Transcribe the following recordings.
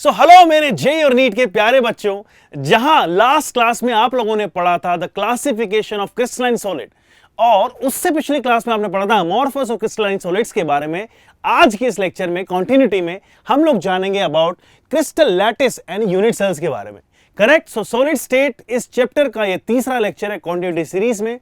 So hello मेरे JEE और NEET के प्यारे बच्चों, जहां लास्ट क्लास में आप लोगों ने पढ़ा था the classification of crystalline solid और उससे पिछली क्लास में आपने पढ़ा था अमॉर्फस और क्रिस्टलाइन सॉलिड्स के बारे में। आज के इस लेक्चर में कंटिन्यूटी में हम लोग जानेंगे about crystal lattice and unit cells के बारे में। करेक्ट। सो सॉलिड स्टेट इस चैप्टर का ये तीसरा लेक्चर है कंटिन्यूटी सीरीज में।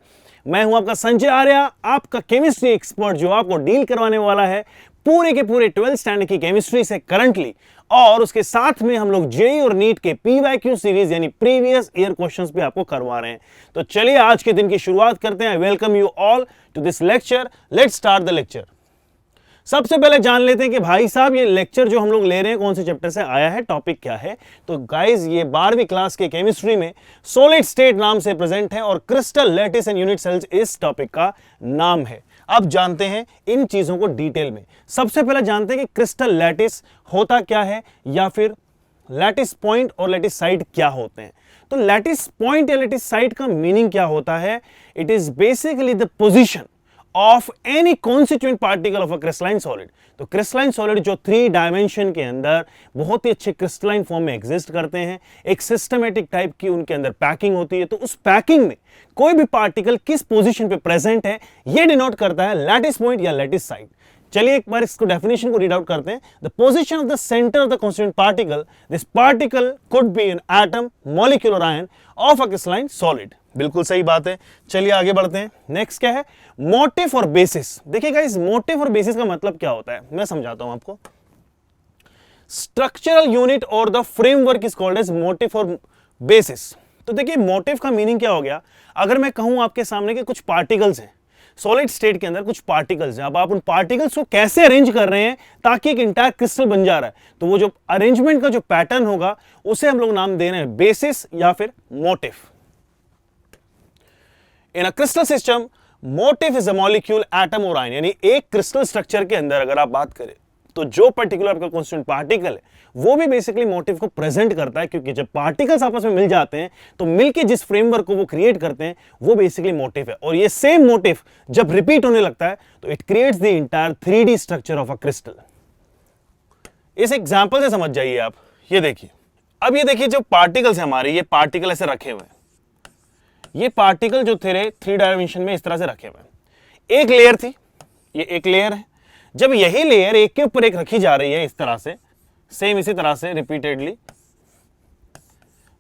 मैं हूं आपका संजय आर्या, आपका केमिस्ट्री एक्सपर्ट, जो आपको डील करवाने वाला है पूरे के पूरे 12th स्टैंडर्ड की केमिस्ट्री से करंटली, और उसके साथ में हम लोग जेई और नीट के पीवाईक्यू सीरीज यानी प्रीवियस ईयर क्वेश्चंस भी आपको करवा रहे हैं। तो चलिए आज के दिन की शुरुआत करते हैं। Welcome you all to this lecture. Let's start the lecture. सबसे पहले जान लेते हैं कि भाई साहब ये लेक्चर जो हम लोग ले रहे हैं कौन से चैप्टर से आया है, टॉपिक क्या है। तो गाइस ये 12वीं क्लास के केमिस्ट्री में सॉलिड स्टेट नाम से प्रेजेंट है और crystal lattice and unit cells इस टॉपिक का नाम है। अब जानते हैं इन चीजों को डिटेल में। सबसे पहले जानते हैं कि क्रिस्टल लैटिस होता क्या है, या फिर लैटिस पॉइंट और लैटिस साइट क्या होते हैं। तो लैटिस पॉइंट या लैटिस साइट का मीनिंग क्या होता है? It is basically the position of any constituent particle of a crystalline solid. तो क्रिस्टलाइन सॉलिड जो 3 डायमेंशन के अंदर बहुत ही अच्छे क्रिस्टलाइन फॉर्म में एग्जिस्ट करते हैं, एक सिस्टमेटिक टाइप की उनके अंदर पैकिंग होती है। तो उस पैकिंग में कोई भी पार्टिकल किस पोजीशन पे प्रेजेंट है ये डिनोट करता है लैटिस पॉइंट या लैटिस साइट। चलिए एक बार इसको डेफिनेशन को रीड आउट करते हैं। The position of the centre of the constituent particle, this particle could be an atom, molecule और ion of a crystalline solid. बिल्कुल सही बात है। चलिए आगे बढ़ते हैं। नेक्स्ट क्या है? मोटिव और बेसिस। देखिए गाइस, मोटिव और बेसिस का मतलब क्या होता है मैं समझाता हूं आपको। स्ट्रक्चरल यूनिट और the framework is called as motif और बेसिस। तो देखिए मोटिव का मीनिंग क्या हो गया। अगर मैं कहूं आपके सामने कि कुछ पार्टिकल्स हैं सॉलिड स्टेट के अंदर, कुछ पार्टिकल्स हैं, अब आप उन पार्टिकल्स को कैसे अरेंज कर रहे हैं ताकि एक इंटायर क्रिस्टल बन जा रहा है, तो वो जो अरेंजमेंट का जो पैटर्न होगा उसे हम लोग नाम दे रहे हैं बेसिस या फिर motive. In a crystal system motive is a molecule, atom और आयन। यानी एक क्रिस्टल स्ट्रक्चर के अंदर अगर आप बात करें तो जो पर्टिकुलर आपका कॉन्स्टिट्यूएंट पार्टिकल है वो भी बेसिकली मोटिव को प्रेजेंट करता है, क्योंकि जब पार्टिकल्स आपस में मिल जाते हैं तो मिलके जिस फ्रेमवर्क को वो क्रिएट करते हैं वो बेसिकली मोटिव है। और ये सेम मोटिव जब रिपीट होने लगता है तो it creates the entire 3D structure of a crystal. इस एग्जांपल से समझ जाइए आप। ये देखिए, अब ये देखिए जो पार्टिकल्स है हमारे, ये पार्टिकल ऐसे रखे हुए हैं। ये पार्टिकल जो थे 3 डायमेंशन में इस तरह से रखे हुए हैं। एक लेयर थी, ये एक लेयर है। जब यही लेयर एक के ऊपर एक रखी जा रही है इस तरह से, सेम इसी तरह से रिपीटेडली,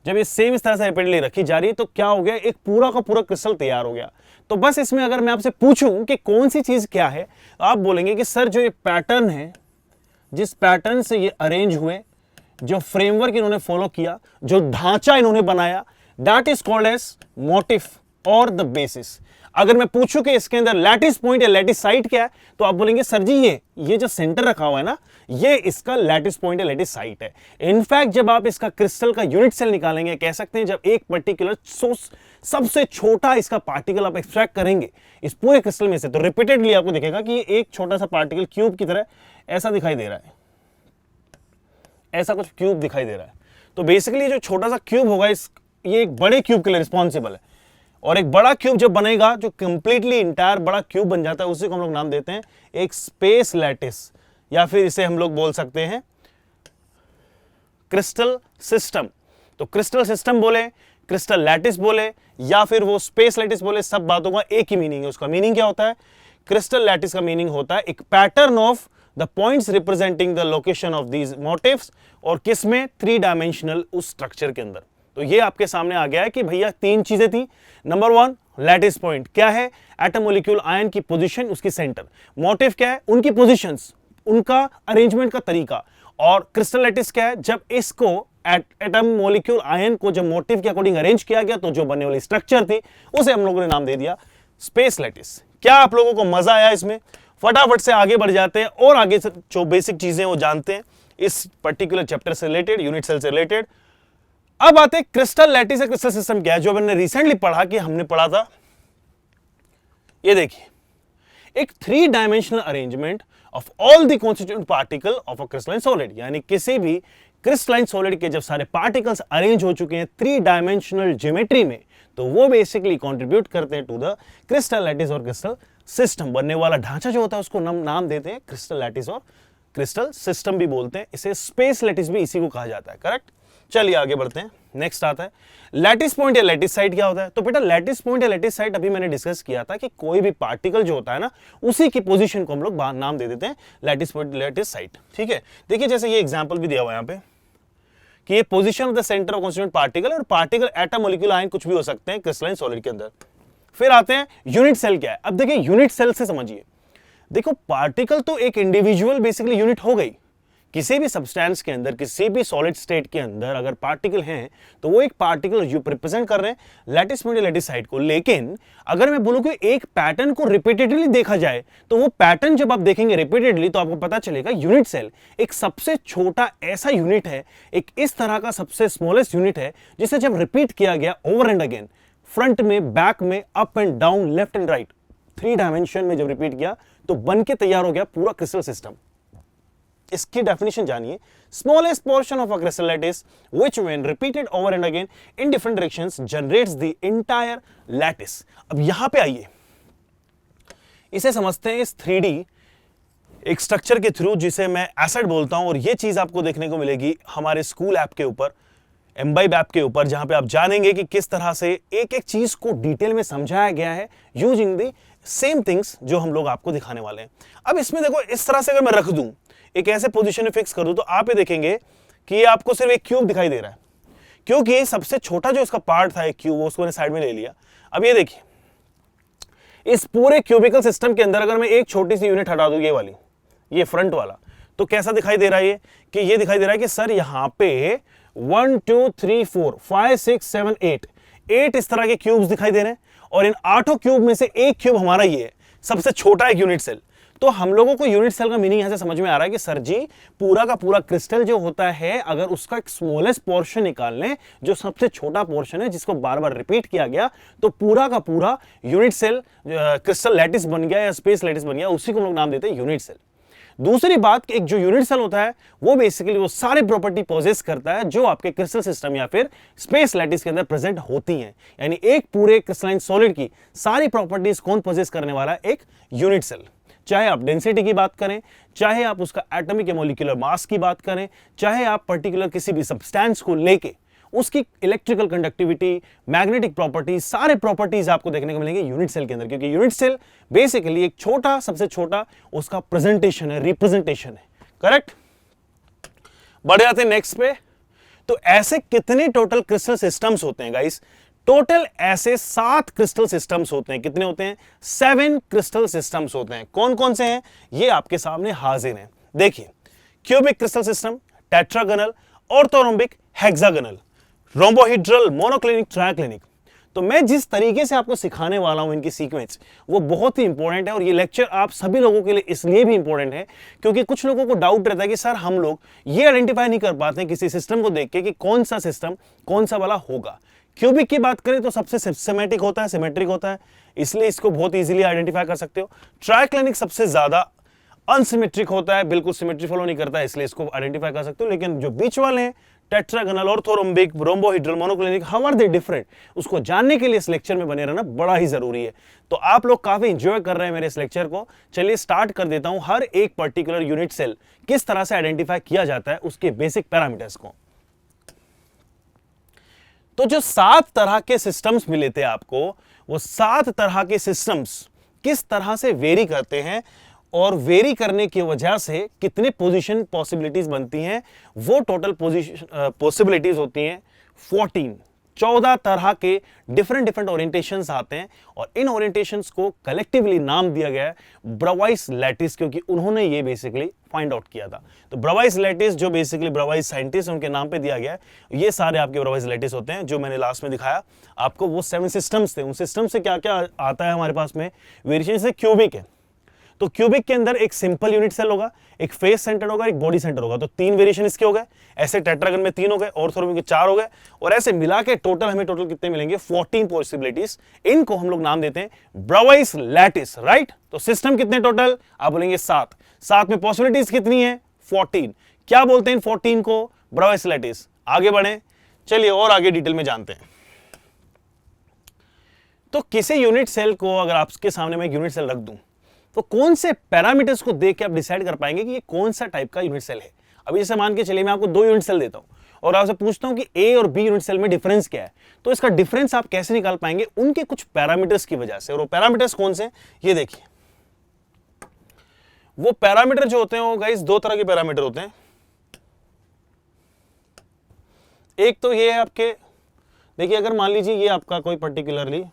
जब ये सेम इस तरह से रिपीटेडली रखी जा रही है तो क्या हो गया, एक पूरा का पूरा क्रिस्टल तैयार हो गया। तो बस इसमें अगर मैं आपसे पूछूं कि कौन सी चीज क्या है, आप बोलेंगे कि सर जो ये पैटर्न है, जिस पैटर्न से ये अरेंज हुए, जो फ्रेमवर्क इन्होंने फॉलो किया, जो ढांचा इन्होंने बनाया, that is called as motif और द बेसिस। अगर मैं पूछूं कि इसके अंदर लैटिस पॉइंट या लैटिस साइट क्या है, तो आप बोलेंगे सर जी ये जो सेंटर रखा हुआ है ना, ये इसका लैटिस पॉइंट या लैटिस साइट है। इनफैक्ट जब आप इसका क्रिस्टल का यूनिट सेल निकालेंगे, कह सकते हैं जब एक पर्टिकुलर सबसे छोटा इसका पार्टिकल आप एक्सट्रैक्ट करेंगे इस पूरे क्रिस्टल में से, तो रिपीटेडली आपको दिखेगा कि ये एक छोटा सा पार्टिकल क्यूब की तरह ऐसा दिखाई दे रहा है, ऐसा कुछ क्यूब दिखाई दे रहा है। तो बेसिकली जो छोटा सा क्यूब होगा ये एक बड़े क्यूब के लिए रिस्पॉन्सिबल है, और एक बड़ा क्यूब जब बनेगा, जो कंप्लीटली इंटायर बड़ा क्यूब बन जाता है, उसी को हम लोग नाम देते हैं एक स्पेस लैटिस, या फिर इसे हम लोग बोल सकते हैं क्रिस्टल सिस्टम। तो क्रिस्टल सिस्टम बोले, क्रिस्टल लैटिस बोले, या फिर वो स्पेस लैटिस बोले, सब बातों का एक ही मीनिंग है। उसका मीनिंग क्या होता है? क्रिस्टल लैटिस का मीनिंग होता है एक pattern of the points representing the location of these motifs, और किस में? 3 डायमेंशनल उस स्ट्रक्चर के अंदर। तो ये आपके सामने आ गया है कि भैया 3 चीजें थी। नंबर 1 लैटिस पॉइंट क्या है? एटम, मॉलिक्यूल, आयन की पोजीशन, उसकी सेंटर। मोटिव क्या है? उनकी पोजीशंस, उनका अरेंजमेंट का तरीका। और क्रिस्टल लैटिस क्या है? जब इसको एटम, मॉलिक्यूल, आयन को जब मोटिव के अकॉर्डिंग अरेंज किया गया तो जो बनने वाली स्ट्रक्चर थी उसे हम लोगों ने नाम दे दिया स्पेस लैटिस। क्या आप लोगों को मजा आया इसमें? फटाफट से आगे बढ़ जाते हैं और आगे से जो बेसिक चीजें वो जानते हैं इस पर्टिकुलर चैप्टर से रिलेटेड, यूनिट सेल से रिलेटेड। अब आते हैं क्रिस्टल लैटिस या क्रिस्टल सिस्टम क्या है, जो हमने रिसेंटली पढ़ा कि हमने पढ़ा था। ये देखिए, एक 3 dimensional arrangement of all the constituent particle of a crystalline solid. यानी किसी भी क्रिस्टलाइन सॉलिड के जब सारे पार्टिकल्स अरेंज हो चुके हैं 3 डायमेंशनल ज्योमेट्री में, तो वो बेसिकली कंट्रीब्यूट करते हैं टू द क्रिस्टल लैटिस और क्रिस्टल सिस्टम। बनने वाला ढांचा जो होता है उसको नाम देते हैं क्रिस्टल लैटिस और क्रिस्टल सिस्टम भी बोलते हैं, इसे स्पेस लैटिस भी इसी को कहा जाता है। करेक्ट। चलिए आगे बढ़ते हैं। नेक्स्ट आता है लैटिस पॉइंट या लैटिस साइट। क्या होता है? तो बेटा लैटिस पॉइंट या लैटिस साइट अभी मैंने डिस्कस किया था कि कोई भी पार्टिकल जो होता है ना, उसी की पोजीशन को हम लोग नाम दे देते हैं लैटिस पॉइंट लैटिस साइट। ठीक है, देखिए जैसे ये एग्जांपल भी दिया हुआ है यहाँ पे कि ये position of the centre of constituent particle, और पार्टिकल एटम मॉलिक्यूल आयन कुछ भी हो सकते हैं क्रिस्टलाइन सॉलिड के अंदर। फिर आते हैं यूनिट सेल। क्या है? अब देखिए यूनिट सेल से समझिए, देखो पार्टिकल तो एक इंडिविजुअल बेसिकली यूनिट हो गई। किसी भी सब्सटेंस के अंदर, किसी भी सॉलिड स्टेट के अंदर अगर पार्टिकल हैं तो वो एक पार्टिकल रिप्रेजेंट कर रहे हैं लैटिस पॉइंट या लैटिस साइट को। लेकिन अगर मैं बोलूं कि एक पैटर्न को रिपीटेडली देखा जाए तो वो पैटर्न जब आप देखेंगे रिपीटेडली तो आपको पता चलेगा यूनिट सेल एक सबसे छोटा ऐसा यूनिट है, एक इस तरह का सबसे स्मॉलेस्ट यूनिट है जिसे जब रिपीट किया गया ओवर एंड अगेन, फ्रंट में, बैक में, up and down, left and right, 3 dimension में जब रिपीट किया तो बन के तैयार हो गया पूरा क्रिस्टल सिस्टम। इसकी डेफिनेशन जानिए, smallest portion of a crystal lattice which when repeated over and again in different directions generates the entire lattice. अब यहां पे आइए, इसे समझते हैं इस 3D एक स्ट्रक्चर के थ्रू जिसे मैं एसिड बोलता हूं। और ये चीज आपको देखने को मिलेगी हमारे स्कूल ऐप के ऊपर, एम्बाइब ऐप के ऊपर, जहां पे आप जानेंगे कि किस तरह से एक एक चीज को डिटेल में समझाया गया है यूजिंग द सेम थिंग्स जो हम लोग आपको दिखाने वाले हैं। अब इसमें देखो इस तरह से अगर मैं रख दूं, एक ऐसे पोजीशन में फिक्स कर दूं, तो आप ये देखेंगे कि ये आपको सिर्फ एक क्यूब दिखाई दे रहा है, क्योंकि सबसे छोटा जो इसका पार्ट था एक क्यूब, उसको मैंने साइड में ले लिया। अब ये देखिए, इस पूरे क्यूबिकल सिस्टम के अंदर अगर मैं एक छोटी सी यूनिट हटा दूं, ये वाली, ये फ्रंट वाला, तो कैसा दिखाई दे रहा है? ये दिखाई दे रहा है कि सर यहां पे 1 2 3 4 5 6 7 8 इस तरह के क्यूब्स दिखाई दे रहे हैं, और इन 8 क्यूब में से एक क्यूब हमारा ये है, सबसे छोटा एक यूनिट सेल। तो हम लोगों को यूनिट सेल का मीनिंग यहां से समझ में आ रहा है कि सर जी पूरा का पूरा क्रिस्टल जो होता है, अगर उसका एक स्मॉलेस्ट पोर्शन निकाल लें, जो सबसे छोटा पोर्शन है जिसको बार बार रिपीट किया गया, तो पूरा का पूरा यूनिट सेल क्रिस्टल लैटिस बन गया या स्पेस लैटिस बन गया, उसी को हम लोग नाम देते हैं यूनिट सेल। दूसरी बात कि एक जो यूनिट सेल होता है वो बेसिकली वो सारे प्रॉपर्टी पोजेस करता है जो आपके क्रिस्टल सिस्टम या फिर स्पेस लैटिस के अंदर प्रेजेंट होती हैं। यानी एक पूरे क्रिस्टलाइन सॉलिड की सारी प्रॉपर्टीज कौन पोजेस करने वाला है? एक यूनिट सेल। चाहे आप डेंसिटी की बात करें, चाहे आप उसका एटॉमिक या मॉलिक्यूलर मास की बात करें, चाहे आप पर्टिकुलर किसी भी सब्सटेंस को लेके उसकी इलेक्ट्रिकल कंडक्टिविटी, मैग्नेटिक प्रॉपर्टीज, सारे प्रॉपर्टीज आपको देखने को मिलेंगे यूनिट सेल के अंदर, क्योंकि यूनिट सेल बेसिकली एक छोटा, सबसे छोटा उसका प्रेजेंटेशन है, रिप्रेजेंटेशन है। करेक्ट। बढ़ जाते हैं नेक्स्ट पे। तो ऐसे कितने टोटल क्रिस्टल सिस्टम्स होते हैं गाइस? टोटल ऐसे 7 क्रिस्टल सिस्टम्स होते हैं। कितने होते हैं? 7 क्रिस्टल सिस्टम्स होते हैं। कौन कौन से हैं? ये आपके सामने हाजिर हैं। देखिए, cubic crystal system, tetragonal, orthorhombic, hexagonal, rhombohedral, monoclinic, triclinic. तो मैं जिस तरीके से आपको सिखाने वाला हूं इनकी सीक्वेंस, वो बहुत ही इंपॉर्टेंट है, और ये लेक्चर आप सभी लोगों के लिए इसलिए भी इंपॉर्टेंट है क्योंकि कुछ लोगों को डाउट रहता है कि सर हम लोग ये आइडेंटिफाई नहीं कर पाते हैं किसी सिस्टम को देख के कि कौन सा सिस्टम कौन सा वाला होगा। क्यूबिक की बात करें तो सबसे सिमेट्रिक होता है, सिमेट्रिक होता है, इसलिए इसको बहुत इजीली आइडेंटिफाई कर सकते हो। ट्राइक्लिनिक सबसे ज्यादा अनसिमेट्रिक होता है, बिल्कुल सिमेट्री फॉलो नहीं करता है, इसलिए इसको आइडेंटिफाई कर सकते हो। लेकिन जो बीच वाले हैं, tetragonal, orthorhombic, rhombohedral, monoclinic, how are they different, उसको जानने के लिए इस लेक्चर में बने रहना बड़ा ही जरूरी है। तो आप लोग काफी एंजॉय कर रहे हैं मेरे इस लेक्चर को। चलिए स्टार्ट कर देता हूं हर एक पर्टिकुलर यूनिट सेल किस तरह से आइडेंटिफाई किया जाता है, उसके बेसिक पैरामीटर्स को। तो जो 7 तरह के सिस्टम्स मिले थे आपको, वो 7 तरह के सिस्टम्स किस तरह से वेरी करते हैं और वेरी करने की वजह से कितने पोजीशन पॉसिबिलिटीज बनती हैं, वो टोटल पोजीशन पॉसिबिलिटीज होती हैं 14 तरह के डिफरेंट ओरिएंटेशंस आते हैं, और इन ओरिएंटेशंस को कलेक्टिवली नाम दिया गया है ब्रावाइस लैटिस, क्योंकि उन्होंने ये बेसिकली फाइंड आउट किया था। तो ब्रावाइस लैटिस जो बेसिकली ब्रावाइस साइंटिस्ट उनके नाम पे दिया गया है, ये सारे आपके ब्रावाइस लैटिस होते हैं। जो मैंने लास्ट में दिखाया आपको वो 7 सिस्टम्स थे, उन सिस्टम से क्या क्या आता है हमारे पास में वेरिएशन से। क्यूबिक है, तो क्यूबिक के अंदर एक सिंपल यूनिट सेल होगा, एक फेस सेंटर होगा, एक बॉडी सेंटर होगा, तो 3 वेरिएशन इसके हो गए। ऐसे टेट्रागन में 3 हो गए, ऑर्थोरोम्बिक में 4 हो गए, और ऐसे मिला के टोटल हमें कितने मिलेंगे? 14 पॉसिबिलिटीज। इनको हम लोग नाम देते हैं ब्रावाइस लैटिस, राइट। तो सिस्टम कितने टोटल? आप बोलेंगे 7। 7 में पॉसिबिलिटीज कितनी है? 14। क्या बोलते हैं इन 14 को? ब्रावाइस लैटिस। आगे बढ़े, चलिए और आगे डिटेल में जानते हैं। तो किसी यूनिट सेल को अगर आपके सामने मैं एक यूनिट सेल रख दूं, तो कौन से पैरामीटर्स को देख के आप डिसाइड कर पाएंगे कि ये कौन सा टाइप का यूनिट सेल है। अभी जैसे मान के चलिए मैं आपको 2 यूनिट सेल देता हूं और आपसे पूछता हूं कि ए और बी यूनिट सेल में डिफरेंस क्या है, तो इसका डिफरेंस आप कैसे निकाल पाएंगे, उनके कुछ पैरामीटर्स की वजह से। और वो पैरामीटर्स कौन से, ये देखिए। वो पैरामीटर जो होते हैं वो गाइस 2 तरह के पैरामीटर होते हैं। एक तो ये है आपके, देखिए अगर मान लीजिए ये आपका कोई पर्टिकुलरली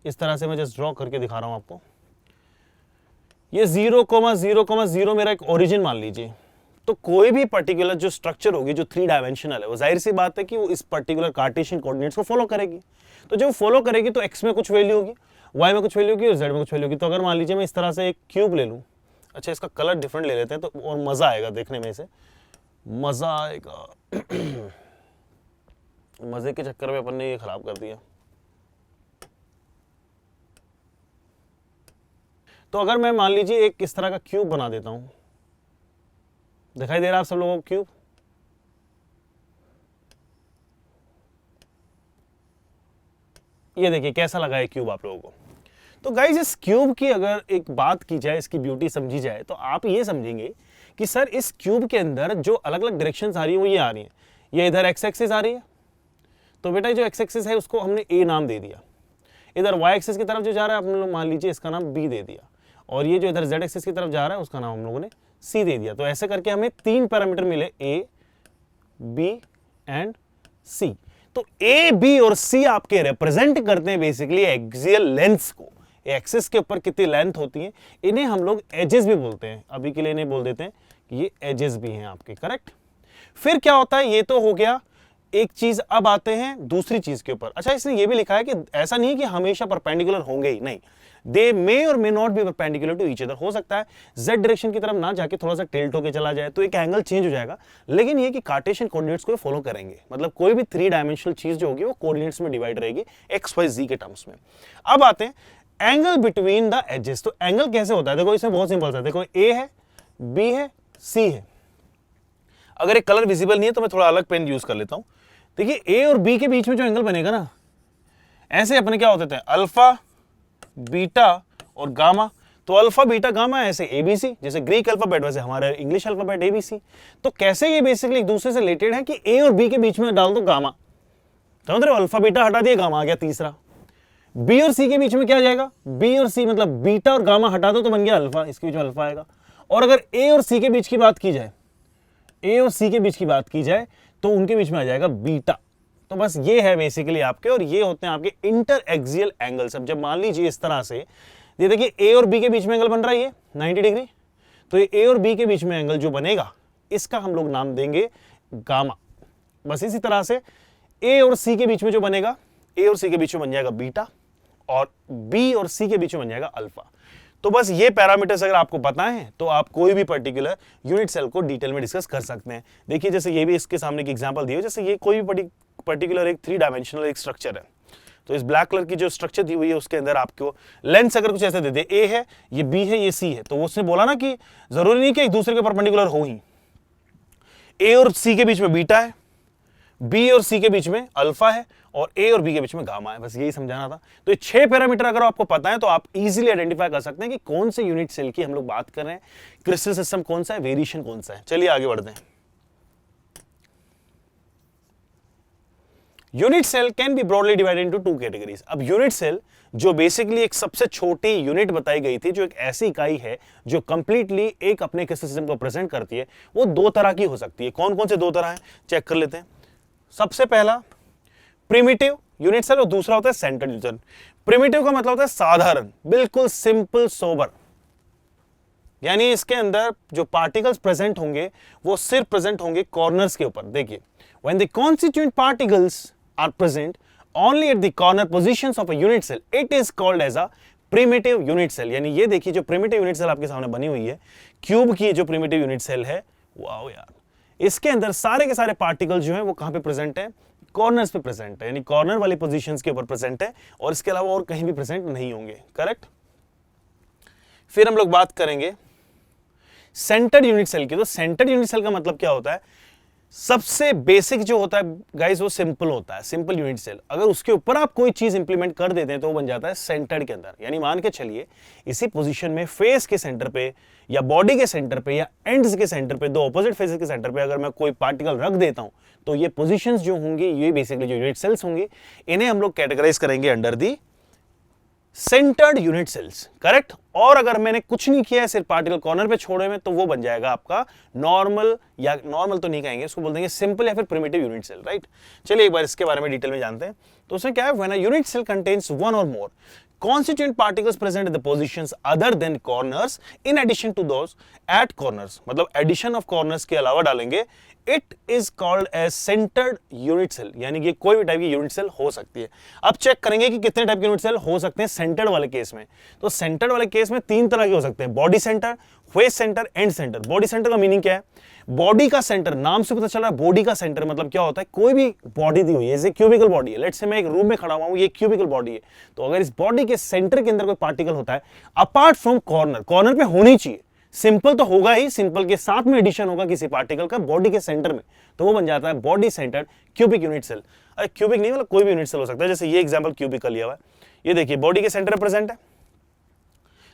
इस तरह से मैं जस्ट ड्रॉ करके दिखा रहा हूं आपको, ये 0,0,0 मेरा एक ओरिजिन मान लीजिए, तो कोई भी पर्टिकुलर जो स्ट्रक्चर होगी जो 3 डायमेंशनल है, वो जाहिर सी बात है कि वो इस पर्टिकुलर कार्टेशियन कोऑर्डिनेट्स को फॉलो करेगी। तो जब फॉलो करेगी तो एक्स में कुछ वैल्यू होगी, वाई में कुछ वैल्यू होगी और जेड में कुछ वैल्यू होगी। तो अगर मान लीजिए मैं इस तरह से एक क्यूब ले लूँ, अच्छा इसका कलर डिफरेंट ले लेते हैं तो और मजा आएगा देखने में, इसे मजा आएगा। मजे के चक्कर में अपन ने ये खराब कर दिया। तो अगर मैं मान लीजिए एक इस तरह का क्यूब बना देता हूं, दिखाई दे रहा है आप सब लोगों को क्यूब, ये देखिए कैसा लगा है क्यूब आप लोगों को। तो गाइस इस क्यूब की अगर एक बात की जाए, इसकी ब्यूटी समझी जाए, तो आप ये समझेंगे कि सर इस क्यूब के अंदर जो अलग अलग डायरेक्शंस आ रही है वो ये आ रही है, ये इधर एक्स एक्सिस आ रही है, तो बेटा जो एक्स एक्सिस है उसको हमने ए नाम दे दिया, इधर वाई एक्सिस की तरफ जो जा रहा है हम लोग मान लीजिए इसका नाम बी दे दिया, और ये जो इधर जेड एक्सिस की तरफ जा रहा है उसका नाम हम लोगों ने सी दे दिया। तो ऐसे करके हमें 3 पैरामीटर मिले, ए बी एंड सी। तो ए बी और सी आपके रिप्रेजेंट करते हैं बेसिकली एक्सियल लेंथ्स को, एक्सिस के ऊपर कितनी लेंथ होती है, इन्हें हम लोग एजेस भी बोलते हैं। अभी के लिए इन्हें बोल देते हैं कि ये एजेस भी हैं आपके, करेक्ट। फिर क्या होता है, ये तो हो गया एक चीज, अब आते हैं दूसरी चीज के ऊपर। अच्छा इसने ये भी लिखा है कि ऐसा नहीं कि हमेशा परपेंडिकुलर होंगे ही, नहीं, दे मे और may not be perpendicular to each other. हो सकता है जेड डायरेक्शन की तरफ ना जाके थोड़ा सा टिल्ट होके चला जाए तो एक एंगल चेंज हो जाएगा, लेकिन ये कि कार्टेशियन कोऑर्डिनेट्स को फॉलो करेंगे, मतलब कोई भी 3 डायमेंशनल चीज जो होगी वो कोऑर्डिनेट्स में डिवाइड रहेगी एक्स वाई जी के टर्म्स में। अब आते हैं एंगल बिटवीन द एजेस। तो एंगल कैसे होता है, देखो इसमें बहुत सिंपल सा, देखो ए है, बी है, सी है। अगर एक कलर विजिबल नहीं है तो मैं थोड़ा अलग पेन यूज कर लेता हूं। देखिए ए और बी के बीच में जो एंगल बनेगा ना, ऐसे अपने क्या होते थे, अल्फा बीटा और गामा। तो अल्फा बीटा गामा ऐसे एबीसी, जैसे ग्रीक अल्फाबेट वैसे हमारा इंग्लिश अल्फाबेट एबीसी। तो कैसे ये बेसिकली एक दूसरे से रिलेटेड है कि ए और बी के बीच में डाल दो गामा, समझ रहे हो, अल्फा बीटा हटा दिया, गामा आ गया तीसरा। बी और सी के बीच में क्या आ जाएगा, बी और सी मतलब बीटा और गामा हटा दो तो बन गया अल्फा, इसके बीच में अल्फा आएगा। और अगर ए और सी के बीच की बात की जाए, ए और सी के बीच की बात की जाए तो उनके बीच में आ जाएगा बीटा। तो बस ये है बेसिकली आपके, और ये होते हैं आपके इंटर एक्सियल एंगल्स। अब जब मान लीजिए इस तरह से, ये देखिए ए और बी के बीच में एंगल बन रहा है ये 90 डिग्री, तो ये ए और बी के बीच में एंगल जो बनेगा इसका हम लोग नाम देंगे गामा। बस इसी तरह से ए और सी के बीच में जो बनेगा, ए और सी के बीच में बन जाएगा बीटा, और बी और सी के बीच में बन जाएगा अल्फा। तो बस ये पैरामीटर्स अगर आपको पता है तो आप कोई भी पर्टिकुलर यूनिट सेल को डिटेल में डिस्कस कर सकते हैं। देखिए जैसे ये भी इसके सामने की एग्जांपल दी है, जैसे ये कोई भी पर्टिकुलर एक 3 डायमेंशनल एक स्ट्रक्चर है, तो इस ब्लैक कलर की जो स्ट्रक्चर दी हुई है उसके अंदर आपको लेंस अगर कुछ ऐसे दे दे, ए है, ये बी है, ये सी है, तो उसने बोला ना कि जरूरी नहीं कि एक दूसरे के परपेंडिकुलर हो ही, ए और सी के बीच में बीटा है, बी और सी के बीच में अल्फा है, और ए और बी के बीच में गामा है। बस यही समझाना था। तो ये 6 पैरामीटर अगर आपको पता है तो आप इजीली आइडेंटिफाई कर सकते हैं कि कौन से यूनिट सेल की हम लोग बात कर रहे हैं, क्रिस्टल सिस्टम कौन सा है, वेरिएशन कौन सा है। चलिए आगे बढ़ते हैं। Unit cell can be broadly divided into 2 categories. अब यूनिट सेल जो बेसिकली एक सबसे छोटी यूनिट बताई गई थी, जो एक ऐसी इकाई है जो कंप्लीटली एक अपने क्रिस्टल सिस्टम को प्रेजेंट करती है, वो 2 तरह की हो सकती है। कौन कौन से 2 तरह है चेक कर लेते हैं। सबसे पहला प्रिमिटिव यूनिट सेल और दूसरा होता है सेंट्रल यूनिट सेल। प्रिमिटिव का मतलब होता है साधारण, बिल्कुल सिंपल सोबर, यानी इसके अंदर जो पार्टिकल्स प्रेजेंट होंगे वो सिर्फ प्रेजेंट होंगे कॉर्नर्स के ऊपर। देखिए when the constituent particles are present only at the corner positions of a unit cell, it is called as a primitive unit cell. यानी ये देखिए जो प्रिमिटिव यूनिट सेल आपके सामने बनी हुई है, क्यूब की जो प्रिमिटिव यूनिट सेल है, वाओ यार, इसके अंदर सारे के सारे पार्टिकल जो है वो कहां पे प्रेजेंट है, कॉर्नर्स पे प्रेजेंट है, यानी कॉर्नर वाली पोजीशंस के ऊपर प्रेजेंट है, और इसके अलावा और कहीं भी प्रेजेंट नहीं होंगे, करेक्ट। फिर हम लोग बात करेंगे सेंटर्ड यूनिट सेल की। तो सेंटर्ड यूनिट सेल का मतलब क्या होता है, सबसे बेसिक जो होता है गाइस वो सिंपल होता है, सिंपल यूनिट सेल। अगर उसके ऊपर आप कोई चीज इंप्लीमेंट कर देते हैं तो वो बन जाता है सेंटर के अंदर। यानी मान के चलिए इसी पोजीशन में फेस के सेंटर पे या बॉडी के सेंटर पे या एंड्स के सेंटर पे, दो ऑपोजिट फेसेस के सेंटर पे अगर मैं कोई पार्टिकल रख देता हूं तो ये पोजीशंस जो होंगी, ये बेसिकली जो यूनिट सेल्स होंगी, इन्हें हम लोग कैटेगराइज करेंगे under the centered unit cells, correct. और अगर मैंने कुछ नहीं किया है, सिर्फ पार्टिकल कॉर्नर पे छोड़े में, तो वो बन जाएगा आपका नॉर्मल, या नॉर्मल तो नहीं कहेंगे, इसको बोल देंगे सिंपल या फिर प्रिमिटिव यूनिट सेल, राइट। चलिए एक बार इसके बारे में डिटेल में जानते हैं। तो उसमें क्या है, when a unit cell contains one और more constituent particles present at the positions other than corners in addition to those at corners, मतलब addition of corners के अलावा डालेंगे, it is called as centered unit cell। यानी कि कोई भी type की यूनिट सेल हो सकती है। अब चेक करेंगे कि कितने टाइप के यूनिट सेल हो सकते हैं सेंटर्ड वाले केस में। तो सेंटर्ड वाले केस में तीन तरह के हो सकते हैं, body centre, face centre, and centre. Body centre का मीनिंग क्या है, बॉडी का सेंटर, नाम से पता चल रहा है बॉडी का सेंटर मतलब क्या होता है, कोई भी बॉडी दी हुई है, जैसे क्यूबिकल बॉडी है, लेट्स से मैं एक रूम में खड़ा हुआ हूं, ये क्यूबिकल बॉडी है, तो अगर इस बॉडी के सेंटर के अंदर कोई पार्टिकल होता है अपार्ट फ्रॉम कॉर्नर, कॉर्नर पे होनी चाहिए, सिंपल तो होगा ही, सिंपल के साथ में एडिशन होगा किसी पार्टिकल का बॉडी के सेंटर में, तो वो बन जाता है body centered cubic unit cell. अरे क्यूबिक नहीं, मतलब कोई भी यूनिट सेल हो सकता है, जैसे ये एग्जांपल क्यूबिक का लिया हुआ है, ये देखिए बॉडी के सेंटर में प्रेजेंट है,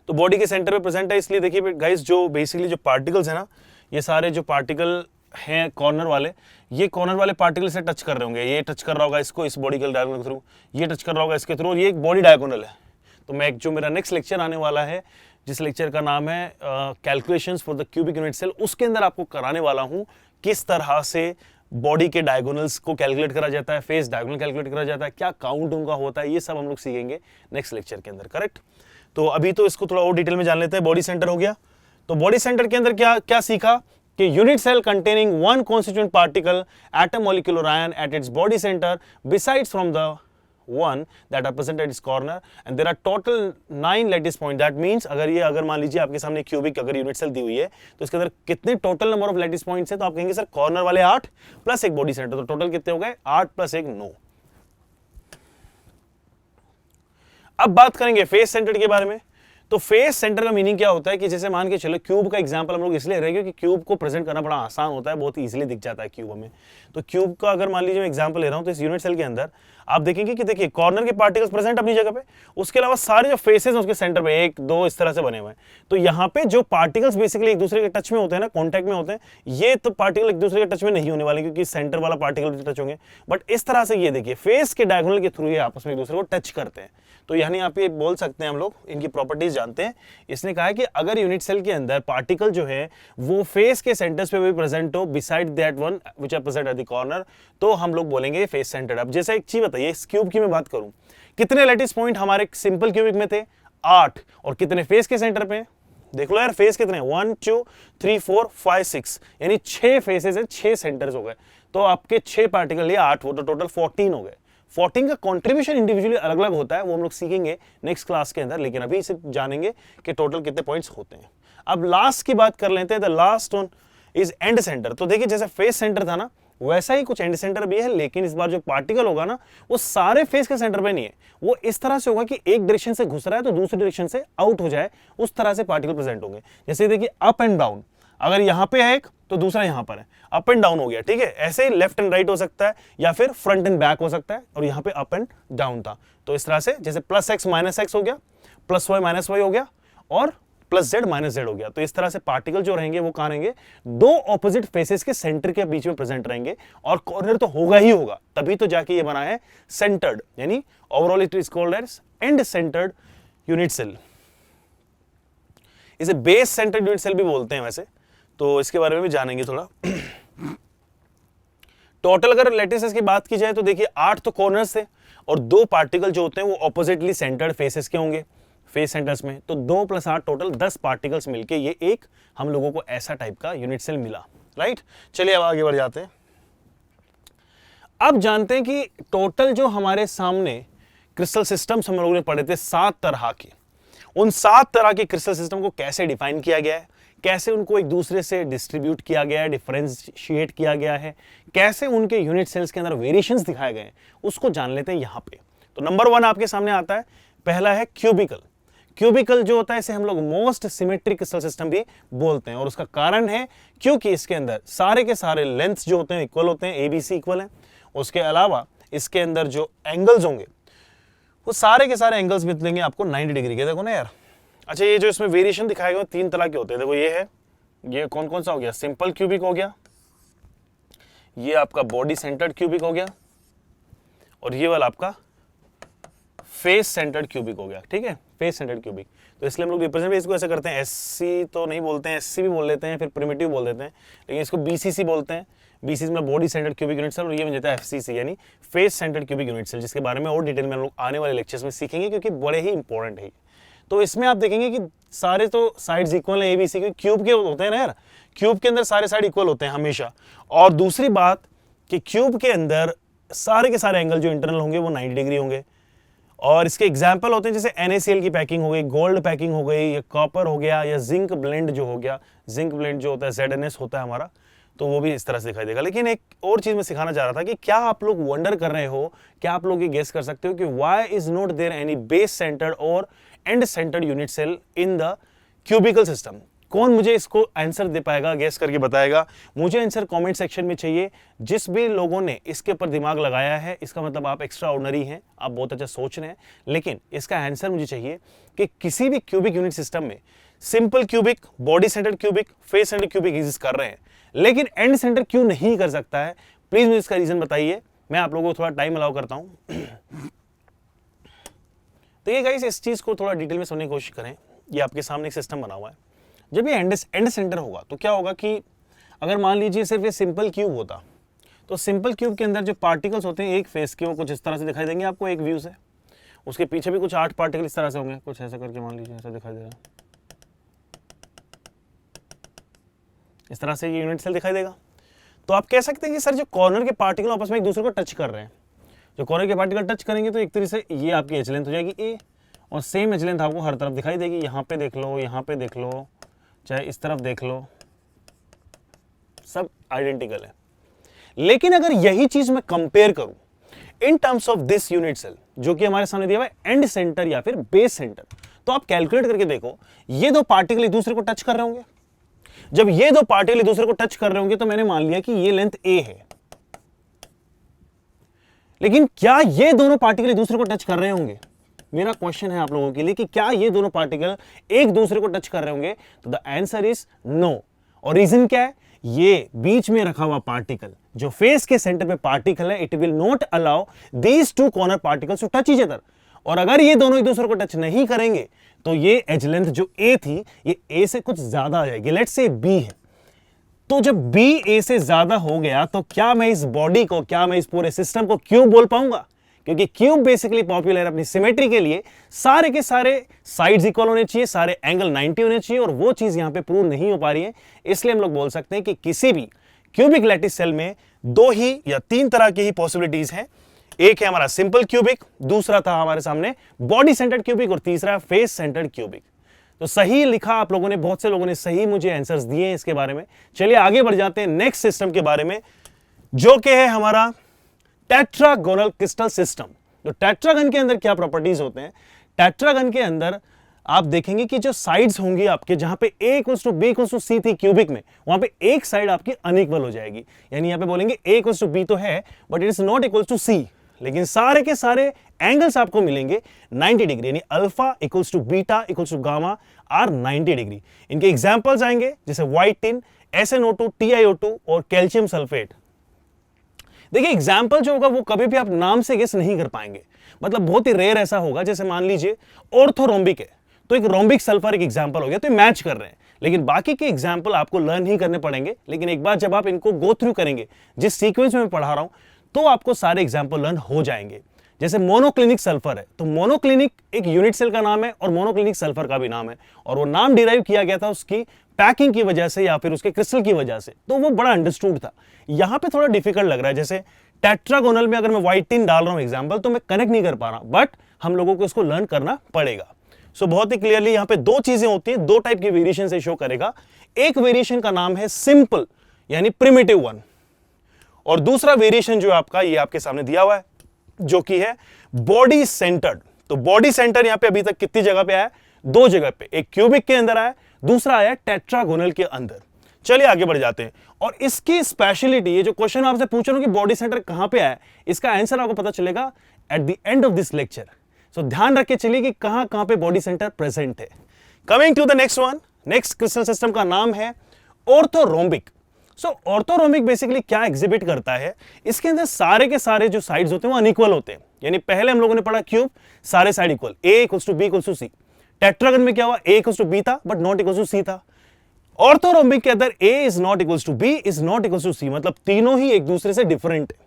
तो बॉडी के सेंटर में प्रेजेंट है, इसलिए देखिए गाइस जो बेसिकली जो पार्टिकल्स है ना, ये सारे जो पार्टिकल हैं कॉर्नर वाले, ये कॉर्नर वाले पार्टिकल से टच कर रहे होंगे, ये टच कर रहा होगा इसको, इस बॉडी के डायगोनल के थ्रू, ये टच कर रहा होगा इसके थ्रू, और ये एक बॉडी डायगोनल है। तो मैं जो मेरा नेक्स्ट लेक्चर आने वाला है, जिस लेक्चर का नाम है calculations for the cubic unit cell, उसके अंदर आपको कराने वाला हूं किस तरह से बॉडी के डायगोनल्स को कैलकुलेट करा जाता है, फेस डायगोनल कैलकुलेट करा जाता है, क्या काउंट उनका होता है, ये सब हम लोग सीखेंगे नेक्स्ट लेक्चर के अंदर, करेक्ट। तो अभी तो इसको थोड़ा और डिटेल में जान लेते हैं। बॉडी सेंटर हो गया, तो बॉडी सेंटर के अंदर क्या क्या सीखा कि unit cell containing one constituent particle atom molecular ion at its body center besides from the one that are present at its corner and there are total 9 lattice point। that means अगर मान लीजिए आपके सामने cubic अगर unit cell दी हुई है तो इसके अंदर कितने total number of lattice points है, तो आप कहेंगे सर कॉर्नर वाले 8 प्लस एक बॉडी सेंटर, तो टोटल कितने हो गए 8 प्लस 1 9। अब बात करेंगे फेस सेंटर के बारे में। तो फेस सेंटर का मीनिंग क्या होता है कि जैसे मान के चलो क्यूब का एग्जांपल हम लोग इसलिए रहे क्योंकि क्यूब को प्रेजेंट करना बड़ा आसान होता है, बहुत इजीली दिख जाता है क्यूब हमें। तो क्यूब का अगर मान लीजिए मैं एग्जांपल ले रहा हूं, तो इस यूनिट सेल के अंदर आप देखेंगे कि देखिए कॉर्नर के पार्टिकल्स प्रेजेंट अपनी जगह पे, उसके अलावा सारे जो फेसेस हैं उसके सेंटर पे 1 2 इस तरह से बने हुए हैं। तो यहाँ पे जो पार्टिकल्स बेसिकली एक दूसरे के टच में होते हैं ना, कॉन्टैक्ट में होते हैं, ये तो पार्टिकल एक दूसरे के टच में नहीं होने वाले क्योंकि सेंटर वाला पार्टिकल टच होंगे, बट इस तरह से ये देखिए फेस के डायगोनल के थ्रू ये आपस में एक दूसरे को टच करते हैं। तो यानी आप ये बोल सकते हैं, हम लोग इनकी प्रॉपर्टीज जानते हैं। इसने कहा है कि अगर यूनिट सेल के अंदर पार्टिकल जो है वो फेस के सेंटर्स पे भी प्रेजेंट हो beside that one which are present at the corner, तो हम लोग बोलेंगे फेस सेंटर्ड। अब जैसे एक चीज बताइए, इस क्यूब की मैं बात करूं, कितने लैटिस पॉइंट हमारे सिंपल क्यूबिक में थे 8, और कितने फेस के सेंटर पे, देख लो यार फेस कितने 1 2 3 4 5 6, यानी 6 फेसेस है, 6 सेंटर्स हो गए। तो आपके 6 पार्टिकल ये 8 वो तो टोटल 14 हो गए। 14 का कंट्रीब्यूशन इंडिविजुअली अलग अलग होता है, वो हम लोग सीखेंगे नेक्स्ट क्लास के अंदर, लेकिन अभी सिर्फ जानेंगे कि टोटल कितने पॉइंट्स होते हैं। अब लास्ट की बात कर लेते हैं, the last one is and centre. तो देखिए जैसे फेस सेंटर था ना, वैसा ही कुछ एंड सेंटर भी है, लेकिन इस बार जो पार्टिकल होगा ना वो सारे फेस के सेंटर पे नहीं है, वो इस तरह से होगा कि एक डायरेक्शन से घुस रहा है तो दूसरी डायरेक्शन से आउट हो जाए, उस तरह से पार्टिकल प्रेजेंट होंगे। जैसे देखिए अप एंड डाउन, अगर यहां पे है एक तो दूसरा यहां पर है, अप एंड डाउन हो गया, ठीक है। ऐसे ही लेफ्ट एंड राइट हो सकता है या फिर फ्रंट एंड बैक हो सकता है, और यहां पे अप एंड डाउन था। तो इस तरह से जैसे प्लस एक्स माइनस एक्स हो गया, प्लस वाई माइनस वाई हो गया, और प्लस जेड माइनस जेड हो गया। तो इस तरह से पार्टिकल जो रहेंगे वो कहां रहेंगे, दो ऑपोजिट फेसेस के सेंटर के बीच में प्रेजेंट रहेंगे, और कॉर्नर तो होगा ही होगा, तभी तो जाके ये बना है सेंटर्ड, यानी overall it is called as end centred unit cell. इसे बेस सेंटर्ड यूनिट सेल भी बोलते हैं वैसे, तो इसके बारे में भी जानेंगे थोड़ा। टोटल अगर लैटिसेस की बात की जाए तो देखिए 8 तो कॉर्नर्स थे, और 2 पार्टिकल जो होते हैं वो ऑपोजिटली सेंटर्ड फेसेस के होंगे फेस सेंटर्स में, तो 2 + 8 टोटल 10 पार्टिकल्स मिलके ये एक हम लोगों को ऐसा टाइप का यूनिट सेल मिला, राइट। चलिए अब आगे बढ़ जाते हैं। अब जानते हैं कि टोटल जो हमारे सामने क्रिस्टल सिस्टम्स हम लोगों ने पढ़े थे 7 तरह के, उन 7 तरह के क्रिस्टल सिस्टम को कैसे डिफाइन किया गया है, कैसे उनको एक दूसरे से डिस्ट्रीब्यूट किया गया है, डिफरेंशिएट किया गया है, कैसे उनके यूनिट सेल्स के अंदर वेरिएशंस दिखाए गए हैं, उसको जान लेते हैं यहां पे। तो नंबर 1 आपके सामने आता है, पहला है क्यूबिकल। क्यूबिकल जो होता है इसे हम लोग मोस्ट सिमेट्रिक क्रिस्टल सिस्टम भी बोलते हैं, और उसका कारण है क्योंकि इसके अंदर सारे के सारे लेंथ जो होते हैं इक्वल होते हैं, ABC इक्वल है। उसके अलावा इसके अंदर जो एंगल्स होंगे वो सारे के सारे एंगल्स मिलेंगे आपको 90 डिग्री के। देखो ना यार, अच्छा ये जो इसमें वेरिएशन दिखाए गए 3 तरह के होते हैं। देखो ये है, ये कौन कौन सा हो गया, सिंपल क्यूबिक हो गया, ये आपका बॉडी सेंटर्ड क्यूबिक हो गया, और ये वाला आपका फेस सेंटर्ड क्यूबिक हो गया। ठीक है, फेस सेंटर्ड क्यूबिक। तो इसलिए हम लोग रिप्रेजेंट भी इसको ऐसे करते हैं, SC तो नहीं बोलते हैं, SC भी बोल देते हैं, फिर प्रिमिटिव बोल देते हैं, लेकिन इसको BCC बोलते हैं। BCC में body centered cubic unit cell, और ये बन जाता है FCC यानी face centered cubic unit cell, जिसके बारे में और डिटेल में हम लोग आने वाले लेक्चर्स में सीखेंगे क्योंकि बड़े ही इंपॉर्टेंट है। तो इसमें आप देखेंगे कि सारे तो साइड्स इक्वल है ABC के, क्यूब के होते हैं ना यार, क्यूब के अंदर सारे साइड इक्वल होते हैं हमेशा। और दूसरी बात कि क्यूब के अंदर सारे के सारे एंगल जो इंटरनल होंगे वो 90 डिग्री होंगे। और इसके एग्जाम्पल होते हैं जैसे NaCl की पैकिंग हो गई, गोल्ड पैकिंग हो गई, या कॉपर हो गया, या जिंक ब्लेंड जो हो गया, जिंक ब्लेंड जो होता है ZNS होता है हमारा, तो वो भी इस तरह से दिखाई देगा। लेकिन एक और चीज मैं सिखाना चाह रहा था कि क्या आप लोग वंडर कर रहे हो, क्या आप लोग ये गेस कर सकते हो कि why is not there any base centred और end centred unit cell in the cubical system? कौन मुझे इसको आंसर दे पाएगा, गेस करके बताएगा? मुझे आंसर कमेंट सेक्शन में चाहिए। जिस भी लोगों ने इसके ऊपर दिमाग लगाया है, इसका मतलब आप एक्स्ट्रा ऑर्डिनरी हैं, आप बहुत अच्छा सोच रहे हैं, लेकिन इसका आंसर मुझे चाहिए कि किसी भी क्यूबिक यूनिट सिस्टम में simple cubic, body centered cubic, face centered cubic exist कर रहे हैं, लेकिन एंड सेंटर क्यों नहीं कर सकता है? प्लीज मुझे इसका रीजन बताइए, मैं आप लोगों को थोड़ा टाइम अलाउ करता हूं। तो ये गाइस, इस चीज को थोड़ा डिटेल में समझने की कोशिश करें। ये आपके सामने एक सिस्टम बना हुआ है। जब ये एंड सेंटर होगा तो क्या होगा कि अगर मान लीजिए सिर्फ ये सिंपल क्यूब होता, तो सिंपल क्यूब के अंदर जो पार्टिकल्स होते हैं एक फेस के, वो कुछ इस तरह से दिखाई देंगे आपको एक व्यू से। उसके पीछे भी कुछ 8 पार्टिकल इस तरह से होंगे, कुछ ऐसा करके मान लीजिए ऐसा दिखाई दे रहा है, इस तरह से ये यूनिट सेल दिखाई देगा। तो आप कह सकते हैं कि सर जो कॉर्नर के पार्टिकल आपस में एक दूसरे को टच कर रहे हैं, जो कॉर्नर के पार्टिकल टच करेंगे तो एक तरीके से ये आपकी एज लेंथ हो जाएगी A, और सेम एज लेंथ आपको हर तरफ दिखाई देगी। यहाँ पे देख लो, यहाँ पे देख लो, चाहे इस तरफ देख लो, सब आइडेंटिकल है। लेकिन अगर यही चीज मैं कंपेयर करूं in terms of this unit cell जो कि हमारे सामने दिया हुआ है एंड सेंटर या फिर बेस सेंटर, तो आप कैलकुलेट करके देखो, ये दो पार्टिकल एक दूसरे को टच कर रहे होंगे। जब ये दो पार्टिकल एक दूसरे को टच कर रहे होंगे तो मैंने मान लिया कि ये लेंथ A है, लेकिन क्या ये दोनों पार्टिकल एक दूसरे को टच कर रहे होंगे? मेरा क्वेश्चन है आप लोगों के लिए कि क्या ये दोनों पार्टिकल एक दूसरे को टच कर रहे होंगे? तो द आंसर इज नो। और रीजन क्या है? ये बीच में रखा हुआ पार्टिकल जो फेस के सेंटर पे पार्टिकल है, it will not allow these two corner particles to touch each other. और अगर ये दोनों एक दूसरे को टच नहीं करेंगे तो ये एज लेंथ जो A थी ये A से कुछ ज्यादा आ जाएगी, लेट्स से B है। तो जब B A से ज्यादा हो गया तो क्या मैं इस बॉडी को, क्या मैं इस पूरे सिस्टम को क्यूब बोल पाऊंगा? क्योंकि क्यूब बेसिकली पॉपुलर है अपनी सिमेट्री के लिए, सारे के सारे साइड्स इक्वल होने चाहिए, सारे एंगल 90 होने चाहिए, और वो चीज यहां पे प्रूव नहीं हो पा रही है। इसलिए हम लोग बोल सकते हैं कि किसी भी क्यूबिक लैटिस सेल में 2 ही या 3 तरह की ही पॉसिबिलिटीज हैं। एक है हमारा सिंपल क्यूबिक, दूसरा था हमारे सामने बॉडी सेंटर्ड क्यूबिक, और तीसरा फेस सेंटर्ड क्यूबिक। तो सही लिखा आप लोगों ने, बहुत से लोगों ने सही मुझे आंसर्स दिए हैं इसके बारे में। चलिए आगे बढ़ जाते हैं नेक्स्ट सिस्टम के बारे में, जो कि है हमारा टेट्रागोनल क्रिस्टल सिस्टम। तो टेट्रागन के अंदर क्या प्रॉपर्टीज होते हैं? टेट्रागन के अंदर आप देखेंगे कि जो साइड्स होंगी आपके, जहां पे A = B = C थी क्यूबिक में, वहां पे एक साइड आपकी अनइक्वल हो जाएगी। यानी यहां पे बोलेंगे A = B तो है, but it is not equal to C। लेकिन सारे के सारे एंगल्स आपको मिलेंगे 90 डिग्री, यानी alpha = beta = gamma are 90 degree. इनके एग्जाम्पल्स आएंगे जैसे व्हाइट टिन, SnO2, TiO2 और कैल्शियम सल्फेट। देखिए एग्जाम्पल जो होगा वो कभी भी आप नाम से गेस नहीं कर पाएंगे, मतलब बहुत ही रेयर ऐसा होगा। जैसे मान लीजिए ऑर्थोरोम्बिक है, तो एक रोम्बिक सल्फर एक एग्जाम्पल हो गया, तो मैच कर रहे हैं। लेकिन बाकी के एग्जाम्पल आपको लर्न ही करने पड़ेंगे। लेकिन एक बार जब आप इनको गो थ्रू करेंगे, जिस सीक्वेंस में मैं पढ़ा रहा हूं, तो आपको सारे एग्जाम्पल लर्न हो जाएंगे। जैसे मोनोक्लिनिक सल्फर है, तो मोनोक्लिनिक एक यूनिट सेल का नाम है और मोनोक्लिनिक सल्फर का भी नाम है, और वो नाम डिराइव किया गया था उसकी पैकिंग की वजह से या फिर उसके क्रिस्टल की वजह से, तो वो बड़ा अंडरस्टूड था। यहां पे थोड़ा डिफिकल्ट लग रहा है। जैसे टेट्रागोनल में अगर मैं व्हाइट टिन डाल रहा हूं एग्जाम्पल, तो मैं कनेक्ट नहीं कर पा रहा, बट हम लोगों को इसको लर्न करना पड़ेगा। सो बहुत ही क्लियरली यहां पे 2 चीजें होती हैं, 2 टाइप की वेरिएशन से शो करेगा। एक वेरिएशन का नाम है सिंपल यानी प्रिमिटिव वन, और दूसरा वेरिएशन जो आपका ये आपके सामने दिया हुआ है जो कि है बॉडी सेंटर्ड। तो बॉडी सेंटर यहां पे अभी तक कितनी जगह पे आया है? दो जगह पे, एक क्यूबिक के अंदर आया, दूसरा आया टेट्रागोनल के अंदर। चलिए आगे बढ़ जाते हैं। और इसकी स्पेशलिटी, ये जो क्वेश्चन आपसे पूछ रहा हूं कि बॉडी सेंटर कहां पे आया, इसका आंसर आपको पता चलेगा at the end of this lecture. So ध्यान रख के चलिए कि कहां कहां पे बॉडी सेंटर प्रेजेंट है। Coming to the next one, next crystal system का नाम है ऑर्थोरोम्बिक। सो ऑर्थोरोम्बिक बेसिकली क्या एग्जिबिट करता है, इसके अंदर सारे के सारे जो साइड्स होते हैं वो अनइक्वल होते हैं। यानी पहले हम लोगों ने पढ़ा क्यूब, सारे side equal, A equals to B equals to C. Tetragon में क्या हुआ, ए इक्वल्स टू बी था but not equals to C था। ऑर्थोरोम्बिक के अंदर A is not equals to B is not equals to C, मतलब तीनों ही एक दूसरे से डिफरेंट है।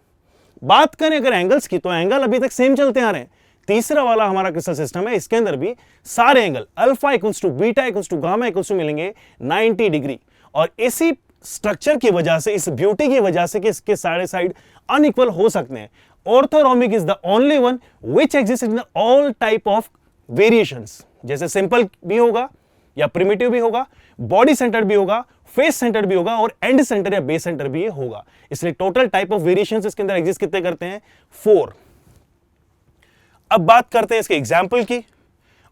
बात करें अगर एंगल्स की, तो एंगल अभी तक सेम चलते आ रहे हैं। तीसरा वाला हमारा क्रिस्टल सिस्टम है, इसके अंदर भी सारे angle alpha equals to beta equals to gamma equals to मिलेंगे 90 डिग्री। और इसी स्ट्रक्चर की वजह से, इस ब्यूटी की वजह से कि इसके सारे साइड अनइक्वल हो सकते हैं, orthorhombic is the only one which exist in all type of variations. जैसे सिंपल भी होगा या प्रिमिटिव भी होगा, बॉडी सेंटर भी होगा, फेस सेंटर भी होगा और एंड सेंटर या बेस सेंटर भी होगा। इसलिए टोटल टाइप ऑफ वेरिएशंस इसके अंदर एग्जिस्ट कितने करते हैं, 4। अब बात करते हैं इसके एग्जाम्पल की।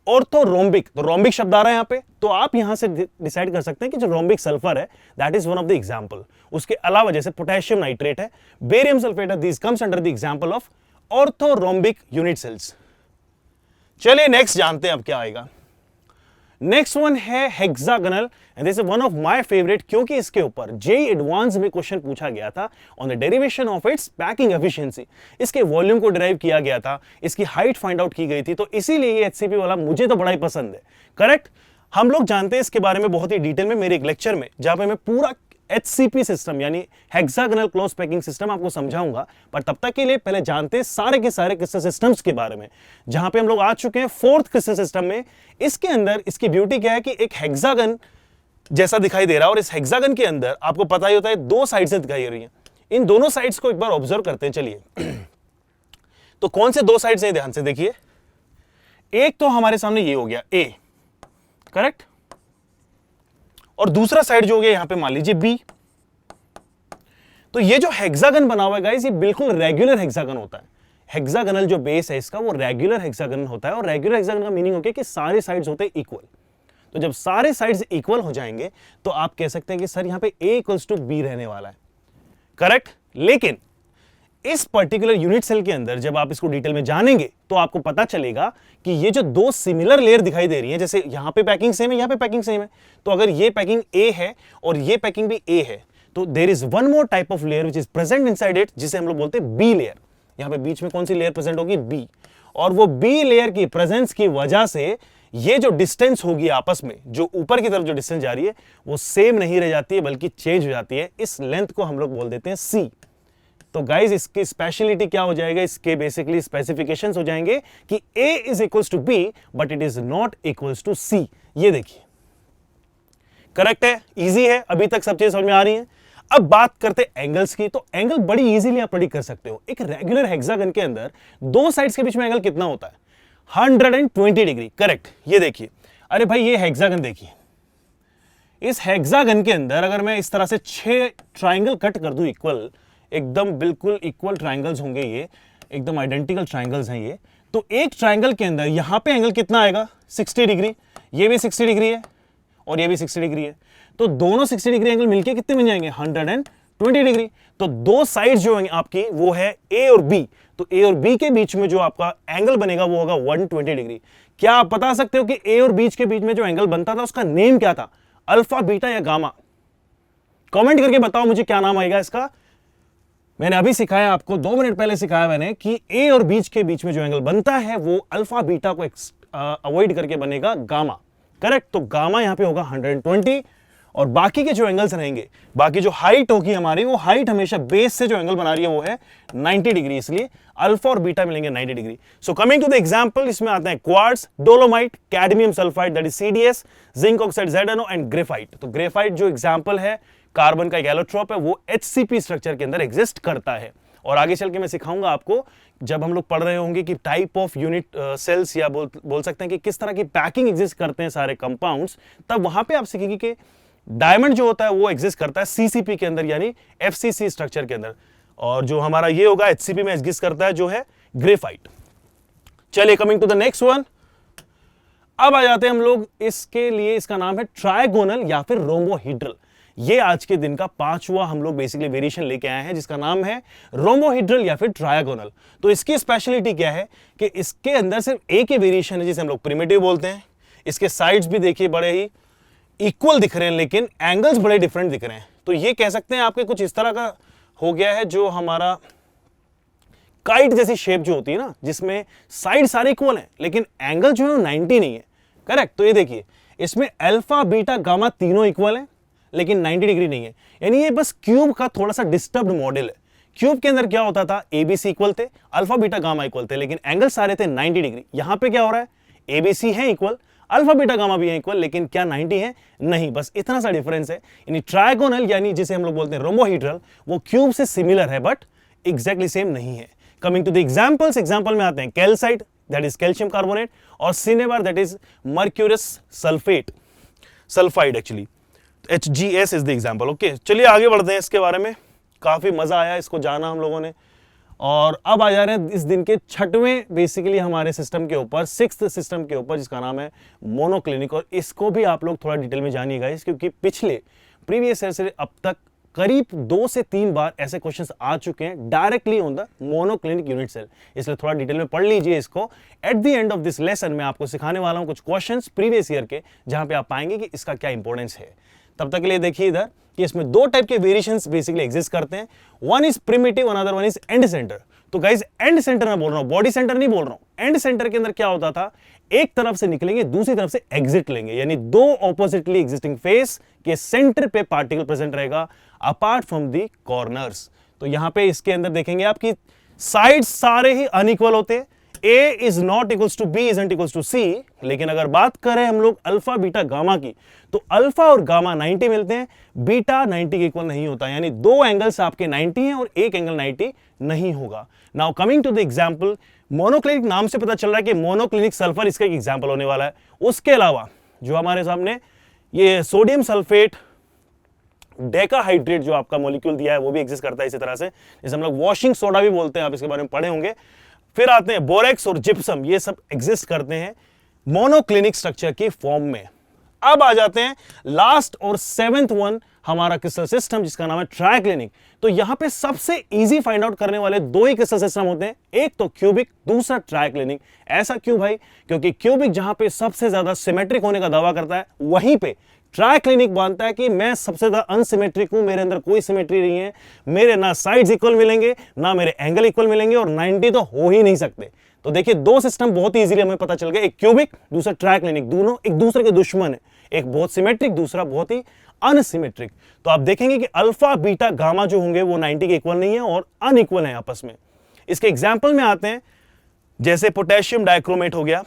ऑर्थोरोम्बिक, तो रोम्बिक शब्द आ रहा है यहां पे, तो आप यहां से डिसाइड कर सकते हैं कि जो रोम्बिक सल्फर है that is one of the example. उसके अलावा जैसे पोटेशियम नाइट्रेट है, बेरियम सल्फेट है, this comes under the example of orthorhombic unit cells. चलिए नेक्स्ट जानते हैं अब क्या आएगा। नेक्स्ट वन है hexagonal and this is one of my favourite, क्योंकि इसके ऊपर जेईई एडवांस में क्वेश्चन पूछा गया था on the derivation of its packing efficiency. इसके वॉल्यूम को डिराइव किया गया था, इसकी हाइट फाइंड आउट की गई थी, तो इसीलिए ये एचसीपी वाला मुझे तो बड़ा ही पसंद है। करेक्ट, हम लोग जानते हैं इसके बारे में बहुत ही डिटेल में मेरे एक लेक्चर में, जहां पे मैं पूरा एचसीपी सिस्टम यानी हेक्सागोनल क्लोज पैकिंग सिस्टम आपको समझाऊंगा। पर तब तक के लिए पहले जानते हैं सारे के सारे क्रिस्टल सिस्टम्स के बारे में, जहां पे हम लोग आ चुके हैं 4th क्रिस्टल सिस्टम में। इसके अंदर इसकी ब्यूटी क्या है कि एक हेक्सागन जैसा दिखाई दे रहा है और इस हेक्सागन के अंदर आपको पता ही होता है 2 साइड से दिखाई दे रही है। इन दोनों साइड्स को एक बार ऑब्जर्व करते हैं। चलिए तो कौन से 2 साइड्स हैं, ध्यान से देखिए। एक तो हमारे सामने ये हो गया ए, करेक्ट, और दूसरा साइड जो हो गया यहां पे मान लीजिए बी। तो ये जो हेक्सागन बना हुआ है गाइस, ये बिल्कुल रेगुलर हेक्सागन होता है। हेक्सागोनल जो बेस है इसका वो रेगुलर हेक्सागन होता है, और रेगुलर हेक्सागन का मीनिंग हो गया कि सारे साइड्स होते हैं इक्वल। तो जब सारे साइड्स इक्वल हो जाएंगे तो आप कह सकते हैं कि सर यहां पे ए इक्वल्स टू बी रहने वाला है, करेक्ट। लेकिन इस पर्टिकुलर यूनिट सेल के अंदर जब आप इसको डिटेल में जानेंगे तो आपको पता चलेगा कि ये जो 2 सिमिलर लेयर दिखाई दे रही है, जैसे यहां पे पैकिंग सेम है, यहां पे पैकिंग सेम है, तो अगर ये पैकिंग ए है और ये पैकिंग भी ए है, तो there is one more type of layer which is present inside it, जिसे हम लोग बोलते हैं बी लेयर। यहां पे बीच में कौन सी लेयर प्रेजेंट होगी, बी। और वो बी लेयर की प्रेजेंस की वजह से ये जो डिस्टेंस होगी आपस में, जो ऊपर की तरफ जो डिस्टेंस जा रही है वो सेम नहीं रह जाती है बल्कि चेंज हो जाती है। इस लेंथ को हम लोग बोल देते हैं सी। तो गाइज इसकी स्पेशलिटी क्या हो जाएगा, इसके बेसिकली स्पेसिफिकेशंस हो जाएंगे कि A is equals to B but it is not equals to C। ये देखिए, करेक्ट है, इजी है, अभी तक सब चीज समझ में आ रही है। अब बात करते हैं एंगल्स की, तो एंगल बड़ी इजीली आप प्रेडिक्ट कर सकते हो। एक रेगुलर हेक्सागन के अंदर 2 साइड्स के बीच में एंगल कितना होता है, 120 डिग्री, करेक्ट। ये देखिए, अरे भाई ये हेक्सागन देखिए, इस हेक्सागन के अंदर अगर मैं इस तरह से 6 ट्राइंगल कट कर दूं इक्वल, एकदम बिल्कुल इक्वल ट्राइंगल्स होंगे, ये एकदम आइडेंटिकल ट्राइंगल्स हैं ये, तो एक ट्राइंगल के अंदर यहां पे एंगल कितना आएगा, 60 डिग्री, ये भी 60 डिग्री है और ये भी 60 डिग्री है, तो दोनों 60 डिग्री एंगल मिलके कितने बन जाएंगे, 120 डिग्री। तो 2 साइड जो हैं आपकी वो है ए और बी, तो ए और बी के बीच में जो आपका एंगल बनेगा वो होगा 120 डिग्री। क्या आप बता सकते हो कि ए और बीच के बीच में जो एंगल बनता था उसका नेम क्या था, अल्फा, बीटा या गामा? कमेंट करके बताओ मुझे क्या नाम आएगा इसका। मैंने अभी सिखाया आपको, 2 मिनट पहले सिखाया मैंने कि ए और बीच के बीच में जो एंगल बनता है वो अल्फा बीटा को अवॉइड करके बनेगा गामा, करेक्ट। तो गामा यहां पे होगा 120 और बाकी के जो एंगल्स रहेंगे, बाकी जो हाइट होगी हमारी, वो हाइट हमेशा बेस से जो एंगल बना रही है वो है 90 डिग्री, इसलिए अल्फा और बीटा मिलेंगे 90 degree. So coming to the example, इसमें आते हैं quartz, dolomite, cadmium sulphide that is CdS, zinc oxide ZnO and graphite. तो ग्रेफाइट जो एग्जांपल है कार्बन का एक एलोट्रोप है, वो HCP स्ट्रक्चर के अंदर एग्जिस्ट करता है। और आगे चल के मैं सिखाऊंगा आपको, जब हम लोग पढ़ रहे होंगे कि टाइप ऑफ यूनिट सेल्स या बोल सकते हैं कि किस तरह की पैकिंग एग्जिस्ट करते हैं सारे कंपाउंड्स, तब वहां पे आप सीखेंगे कि डायमंड जो होता है वो एग्जिस्ट करता है CCP के अंदर यानी FCC स्ट्रक्चर के अंदर, और जो हमारा ये होगा HCP में एग्जिस्ट करता है जो है ग्रेफाइट। चलिए coming to the next one, अब आ जाते हैं हम लोग इसके लिए, इसका नाम है ट्रायगोनल या फिर रोम्बोहीड्रल। ये आज के दिन का पांचवा हम लोग बेसिकली वेरिएशन लेके आए हैं जिसका नाम है रोम्बोहीड्रल या फिर ट्रायगोनल। तो इसकी स्पेशलिटी क्या है कि इसके अंदर सिर्फ एक ही वेरिएशन है जिसे हम लोग प्रिमिटिव बोलते हैं। इसके साइड्स भी देखिए बड़े ही इक्वल दिख रहे हैं लेकिन एंगल्स बड़े डिफरेंट दिख रहे हैं। तो ये कह सकते हैं आपके कुछ इस तरह का हो गया है जो हमारा काइट जैसी शेप जो होती है ना, जिसमें साइड सारे इक्वल हैं लेकिन एंगल जो है 90 नहीं है। करेक्ट। तो ये देखिए इसमें अल्फा बीटा गामा तीनों इक्वल हैं लेकिन 90 डिग्री नहीं है, यानी ये बस क्यूब का थोड़ा सा डिस्टर्ब्ड मॉडल है। क्यूब के अंदर क्या होता था, एबीसी इक्वल थे, अल्फा बीटा गामा इक्वल थे, लेकिन एंगल सारे थे 90 डिग्री। यहां पे क्या हो रहा है, एबीसी है इक्वल, अल्फा बीटा गामा भी है इक्वल, लेकिन क्या 90 है, नहीं, बस इतना सा डिफरेंस है। यानी ट्रायगोनल यानी जिसे हम लोग बोलते हैं रोम्बोहीड्रल, वो क्यूब से सिमिलर है बट एग्जैक्टली सेम नहीं है। Coming to the examples, example में आते हैं calcite that is calcium carbonate और cinnabar that is mercurous sulphate, sulphide actually, HgS is the example. Okay, चलिए आगे बढ़ते हैं। इसके बारे में काफी मजा आया इसको जाना हम लोगों ने। और अब आ जा रहे हैं इस दिन के छठवें बेसिकली हमारे सिस्टम के ऊपर, सिक्स्थ सिस्टम के ऊपर, जिसका नाम है मोनोक्लिनिक। और इसको भी आप लोग थोड़ा डिटेल में जानिएगा क्योंकि पिछले प्रीवियस ईयर से अब तक करीब 2 से 3 बार ऐसे क्वेश्चंस आ चुके हैं directly on the monoclinic unit cell, इसलिए थोड़ा डिटेल में पढ़ लीजिए इसको। At the end of this lesson मैं आपको सिखाने वाला हूं कुछ क्वेश्चंस प्रीवियस ईयर के, जहां पे आप पाएंगे कि इसका क्या इंपॉर्टेंस है। तब तक के लिए देखिए इधर कि इसमें 2 टाइप के वेरिएशंस बेसिकली एग्जिस्ट करते हैं, one is primitive, another one is and centre. तो गाइस एंड सेंटर मैं बोल रहा हूं, बॉडी सेंटर नहीं बोल रहा हूं। एंड सेंटर के अंदर क्या होता था, एक तरफ से निकलेंगे दूसरी तरफ से एग्जिट लेंगे, यानी 2 ऑपोजिटली एग्जिस्टिंग फेस के सेंटर पे पार्टिकल प्रेजेंट रहेगा अपार्ट फ्रॉम द कॉर्नर्स। तो यहां पे इसके अंदर देखेंगे आप कि साइड्स सारे ही अनइक्वल होते हैं, A is not equals to B isn't equals to C। लेकिन अगर बात करें हम लोग अल्फा बीटा गामा की, तो अल्फा और गामा 90 मिलते हैं, बीटा 90 के इक्वल नहीं होता, यानी 2 एंगल्स आपके 90 हैं और एक एंगल 90 नहीं होगा। Now coming to the example, monoclinic नाम से पता चल रहा है कि मोनोक्लिनिक सल्फर इसका एक एग्जांपल होने वाला है। उसके अलावा जो हमारे सामने ये सोडियम सल्फेट डेकाहाइड्रेट जो आपका मॉलिक्यूल दिया है वो भी एग्जिस्ट करता है इसी तरह से, जैसे हम लोग वॉशिंग सोडा भी बोलते हैं, आप इसके बारे में पढ़े होंगे। फिर आते हैं बोरेक्स और जिप्सम, ये सब एग्जिस्ट करते हैं मोनोक्लिनिक स्ट्रक्चर की फॉर्म में। अब आ जाते हैं लास्ट और 7th वन हमारा क्रिस्टल सिस्टम जिसका नाम है ट्राइक्लिनिक। तो यहां पे सबसे इजी फाइंड आउट करने वाले 2 ही क्रिस्टल सिस्टम होते हैं, एक तो क्यूबिक, दूसरा ट्राइक्लिनिक। ऐसा क्यों भाई, क्योंकि क्यूबिक जहां पे सबसे ज्यादा सिमेट्रिक होने का दावा करता है, वहीं पे ट्राइक्लिनिक मानता है कि मैं सबसे ज्यादा अनसिमेट्रिक हूं, मेरे अंदर कोई सिमेट्री नहीं है, मेरे ना साइड्स इक्वल मिलेंगे ना मेरे एंगल इक्वल मिलेंगे और 90 तो हो ही नहीं सकते। तो देखिए 2 सिस्टम बहुत ही इजीली हमें पता चल गया, एक क्यूबिक दूसरा ट्राइक्लिनिक, दोनों एक दूसरे के दुश्मन है, एक बहुत सिमेट्रिक दूसरा बहुत ही अनसिमेट्रिक। तो आप देखेंगे कि अल्फा बीटा गामा जो होंगे वो 90 के इक्वल नहीं है और अनइक्वल है आपस में। इसके एग्जाम्पल में आते हैं, जैसे पोटेशियम डाइक्रोमेट हो गया,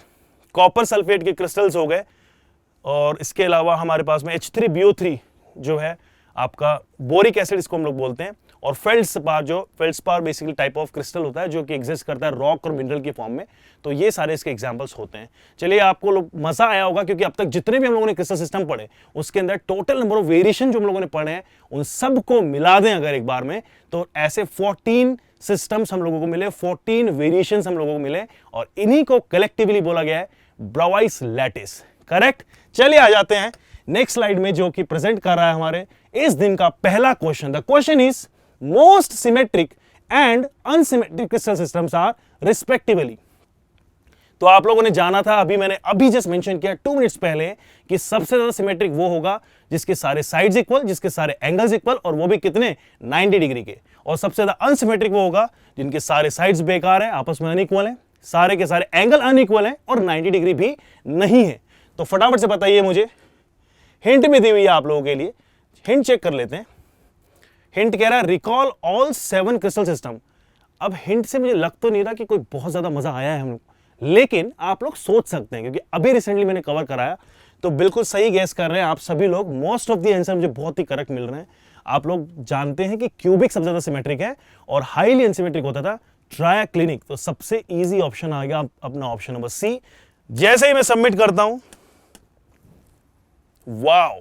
कॉपर सल्फेट के क्रिस्टल्स हो गए, और इसके अलावा हमारे पास में H3BO3 जो है आपका बोरिक एसिड इसको हम लोग बोलते हैं, और फेल्ड्स्पार, जो फेल्ड्स्पार बेसिकली टाइप ऑफ क्रिस्टल होता है जो कि एग्जिस्ट करता है रॉक और मिनरल की फॉर्म में। तो ये सारे इसके एग्जांपल्स होते हैं। चलिए आपको लोग मजा आया होगा क्योंकि अब तक जितने भी हम लोगों ने क्रिस्टल सिस्टम पढ़े उसके अंदर टोटल नंबर ऑफ वेरिएशन जो हम लोगों ने पढ़े हैं उन सबको मिला दें अगर एक बार में, तो ऐसे 14 सिस्टम्स हम लोगों को मिले, 14 वेरिएशंस हम लोगों को मिले, और इन्हीं को कलेक्टिवली बोला गया है ब्राउइस लैटिस। करेक्ट। चलिए आ जाते हैं नेक्स्ट स्लाइड में जो कि प्रेजेंट कर रहा है हमारे इस दिन का पहला question. The question is most symmetric and unsymmetric crystal systems are respectively. तो आप लोगों ने जाना था, अभी मैंने जस्ट मेंशन किया 2 मिनट्स पहले, कि सबसे ज्यादा सिमेट्रिक वो होगा जिसके सारे साइड्स इक्वल, जिसके सारे एंगल्स इक्वल, और वो भी कितने 90 डिग्री के। और सबसे ज्यादा अनसिमेट्रिक वो होगा जिनके सारे साइड्स बेकार है, आपस में अनइक्वल है, सारे के सारे एंगल अनइक्वल है और 90 डिग्री भी नहीं है। तो फटाफट से बताइए मुझे, हिंट भी दी हुई है आप लोगों के लिए, हिंट चेक कर लेते हैं। हिंट कह रहा है रिकॉल ऑल 7 क्रिस्टल सिस्टम। अब हिंट से मुझे लग तो नहीं रहा कि कोई बहुत ज्यादा मजा आया है हम लोग, लेकिन आप लोग सोच सकते हैं क्योंकि अभी रिसेंटली मैंने कवर कराया, तो बिल्कुल सही गैस कर रहे हैं आप सभी लोग। मोस्ट ऑफ द आंसर मुझे बहुत ही करेक्ट मिल रहे हैं। आप लोग जानते हैं कि क्यूबिक सबसे ज्यादा सिमेट्रिक है और हाईली अनसिमेट्रिक होता था ट्राइक्लिनिक। तो सबसे इजी ऑप्शन आ गया अपना ऑप्शन नंबर सी। जैसे ही मैं सबमिट करता हूं, वाओ,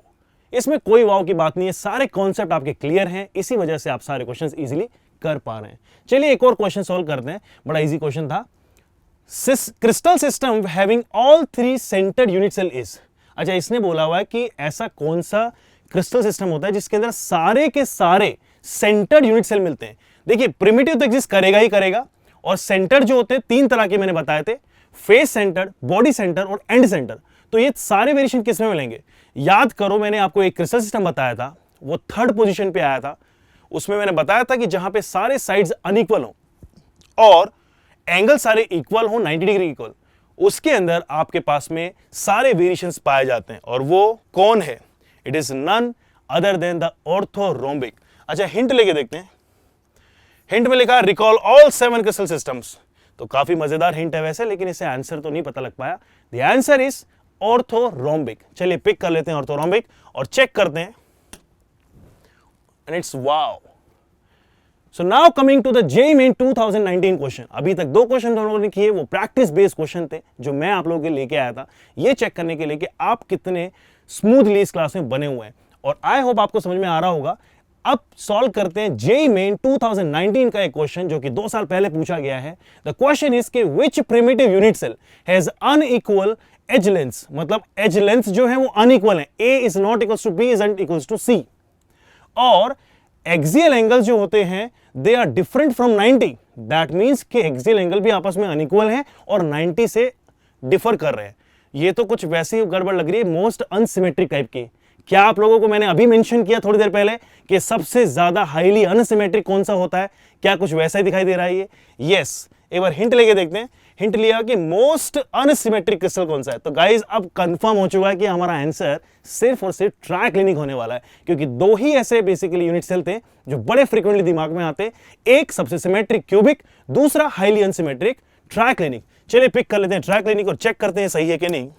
इसमें कोई वाव की बात नहीं है, सारे कॉन्सेप्ट आपके क्लियर हैं, इसी वजह से आप सारे क्वेश्चंस इजीली कर पा रहे हैं। चलिए एक और क्वेश्चन सॉल्व करते हैं, बड़ा इजी क्वेश्चन था। Crystal system having all 3 centred unit cell is. अच्छा, इसने बोला हुआ है कि ऐसा कौन सा क्रिस्टल सिस्टम होता है जिसके अंदर सारे के सारे सेंटर्ड यूनिट सेल मिलते हैं। देखिए, प्रिमिटिव तो एग्जिस्ट करेगा ही करेगा, और सेंटर जो होते हैं 3 तरह के मैंने बताए थे, फेस सेंटर, बॉडी सेंटर और एंड सेंटर। तो ये सारे वेरिएशन किस में मिलेंगे? याद करो, मैंने आपको एक क्रिस्टल सिस्टम बताया था, वो 3rd पोजीशन पे आया था। उसमें मैंने बताया था कि जहां पे सारे साइड्स अनइक्वल हो और एंगल सारे इक्वल हो, 90 डिग्री इक्वल, उसके अंदर आपके पास में सारे वेरिएशंस पाए जाते हैं। और वो कौन है? It is none other than the orthorhombic. अच्छा, हिंट लेके देखते हैं। हिंट में लिखा रिकॉल ऑल 7 क्रिस्टल सिस्टम्स। तो काफी मजेदार हिंट है वैसे, लेकिन इसे आंसर तो नहीं पता लग पाया। The answer is orthorhombic. चलिए पिक कर लेते हैं ऑर्थोरोम्बिक और चेक करते हैं। And it's wow. So now coming to the JEE Main 2019 question. अभी तक 2 क्वेश्चन हम लोगों ने किए, वो प्रैक्टिस बेस्ड क्वेश्चन थे जो मैं आप लोगों के लेके आया था, ये चेक करने के लिए कि आप कितने स्मूथली इस क्लास में बने हुए हैं। और आई होप आपको समझ में आ रहा होगा। अब सॉल्व करते हैं JEE Main 2019 का एक क्वेश्चन जो कि 2 साल पहले पूछा गया है। द क्वेश्चन इज के which primitive unit cell has unequal edge length. मतलब एज लेंथ जो है वो अनइक्वल है, A is not equal to B is not equal to C। और एक्सियल एंगल जो होते हैं they are different from 90। That means कि एक्सियल एंगल भी आपस में अनइक्वल है और 90 से डिफर कर रहे हैं। ये तो कुछ वैसे ही गड़बड़ लग रही है, मोस्ट अनसिमेट्रिक टाइप की। क्या आप लोगों को मैंने अभी मेंशन किया थोड़ी देर पहले कि सबसे ज्यादा हाईली अनसिमेट्रिक कौन सा होता है? क्या कुछ वैसा ही दिखाई दे रहा है ये? यस। एक बार हिंट लेके देखते हैं। हिंट लिया कि मोस्ट अनसिमेट्रिक क्रिस्टल कौन सा है। तो गाइज अब कंफर्म हो चुका है कि हमारा आंसर सिर्फ और सिर्फ ट्राइक्लिनिक होने वाला है, क्योंकि 2 ही ऐसे बेसिकली यूनिट सेल थे जो बड़े फ्रीक्वेंटली दिमाग में आते। एक सबसे सिमेट्रिक क्यूबिक, दूसरा हाईली अनसिमेट्रिक ट्राइक्लिनिक। चलिए पिक कर लेते हैं ट्राइक्लिनिक और चेक करते हैं सही है कि नहीं।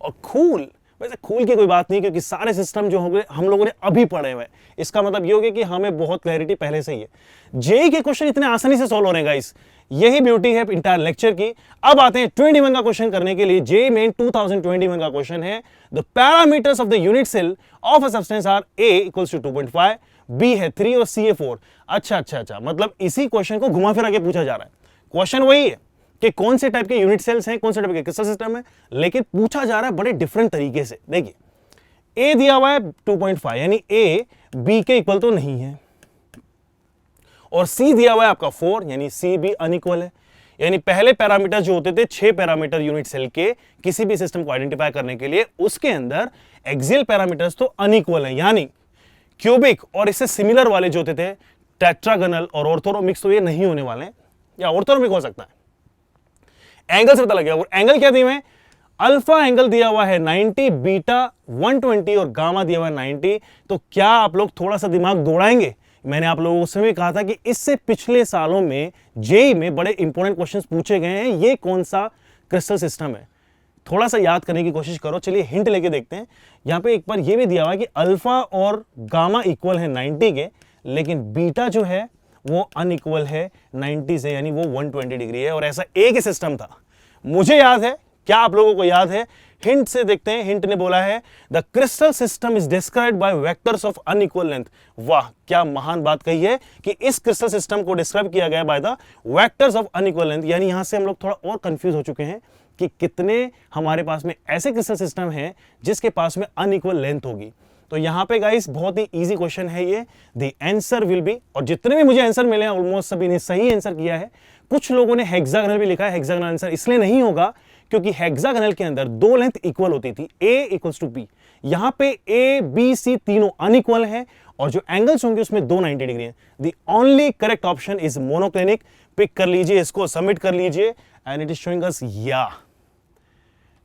और खूल, वैसे खूल की कोई बात नहीं, क्योंकि सारे सिस्टम जो हो गए हम लोगों ने अभी पढ़े हुए। इसका मतलब ये हो गया कि हमें बहुत क्लैरिटी पहले से ही है। JEE के क्वेश्चन इतने आसानी से सॉल्व हो रहे हैं गाइस, यही ब्यूटी है इंटायर लेक्चर की। अब आते हैं 21 का क्वेश्चन करने के लिए। JEE Main 2021 का क्वेश्चन है the parameters of the unit cell of a substance are A equals to 2.5, B है 3 और C है 4। अच्छा, मतलब इसी क्वेश्चन को घुमा फिरा के पूछा जा रहा है। क्वेश्चन वही है कि कौन से टाइप के यूनिट सेल्स हैं, कौन से टाइप के क्रिस्टल सिस्टम है, लेकिन पूछा जा रहा है बड़े डिफरेंट तरीके से। देखिए, A दिया हुआ है 2.5, यानी A B के इक्वल तो नहीं है, और C दिया हुआ है आपका 4, यानी C भी अनइक्वल है। यानी पहले पैरामीटर जो होते थे 6 पैरामीटर यूनिट सेल के किसी भी सिस्टम को आइडेंटिफाई करने के लिए, उसके अंदर एक्सियल पैरामीटर्स तो अनइक्वल है, यानी क्यूबिक और इससे सिमिलर वाले जो होते थे टेट्रागोनल और ऑर्थोरोमिक्स, तो ये नहीं होने वाले हैं, या ऑर्थोरोमिक हो सकता है। एंगल से पता लग गया। और एंगल क्या दिए हुए हैं? अल्फा एंगल दिया हुआ है 90, बीटा 120 और गामा दिया हुआ है 90। तो क्या आप लोग थोड़ा सा दिमाग दौड़ाएंगे? मैंने आप लोगों से भी कहा था कि इससे पिछले सालों में JEE में बड़े इंपॉर्टेंट क्वेश्चंस पूछे गए हैं। ये कौन सा क्रिस्टल सिस्टम है? थोड़ा सा याद करने की कोशिश करो। चलिए हिंट लेके देखते हैं। यहां पे एक बार ये भी दिया हुआ है कि अल्फा और गामा इक्वल है 90 के, लेकिन बीटा जो है वो अनइक्वल है 90 से, यानी वो 120 डिग्री है। और ऐसा एक ही सिस्टम था, मुझे याद है। क्या आप लोगों को याद है? हिंट से देखते हैं। हिंट ने बोला है the crystal system is described bye vectors of unequal length. वाह, क्या महान बात कही है कि इस क्रिस्टल सिस्टम को डिस्क्राइब किया गया by the vectors of unequal length. यानी यहां से हम लोग थोड़ा और कंफ्यूज हो चुके हैं कि कितने हमारे पास में ऐसे क्रिस्टल सिस्टम हैं जिसके पास में अनइक्वल लेंथ होगी। तो यहां पे गाइस बहुत ही इजी क्वेश्चन है ये। द आंसर विल बी, और जितने भी मुझे आंसर मिले हैं ऑलमोस्ट सभी ने सही आंसर किया है। कुछ लोगों ने हेक्सागोनल भी लिखा है। हेक्सागोनल आंसर इसलिए नहीं होगा क्योंकि हेक्सागोनल के अंदर 2 लेंथ इक्वल होती थी, A इक्वल्स टू B। यहां पे A, B, C तीनों अनइक्वल है, और जो एंगल्स होंगे उसमें 290 डिग्री है। The only correct option is monoclinic. Pick कर लीजिए, इसको सबमिट कर लीजिए, and it is showing us या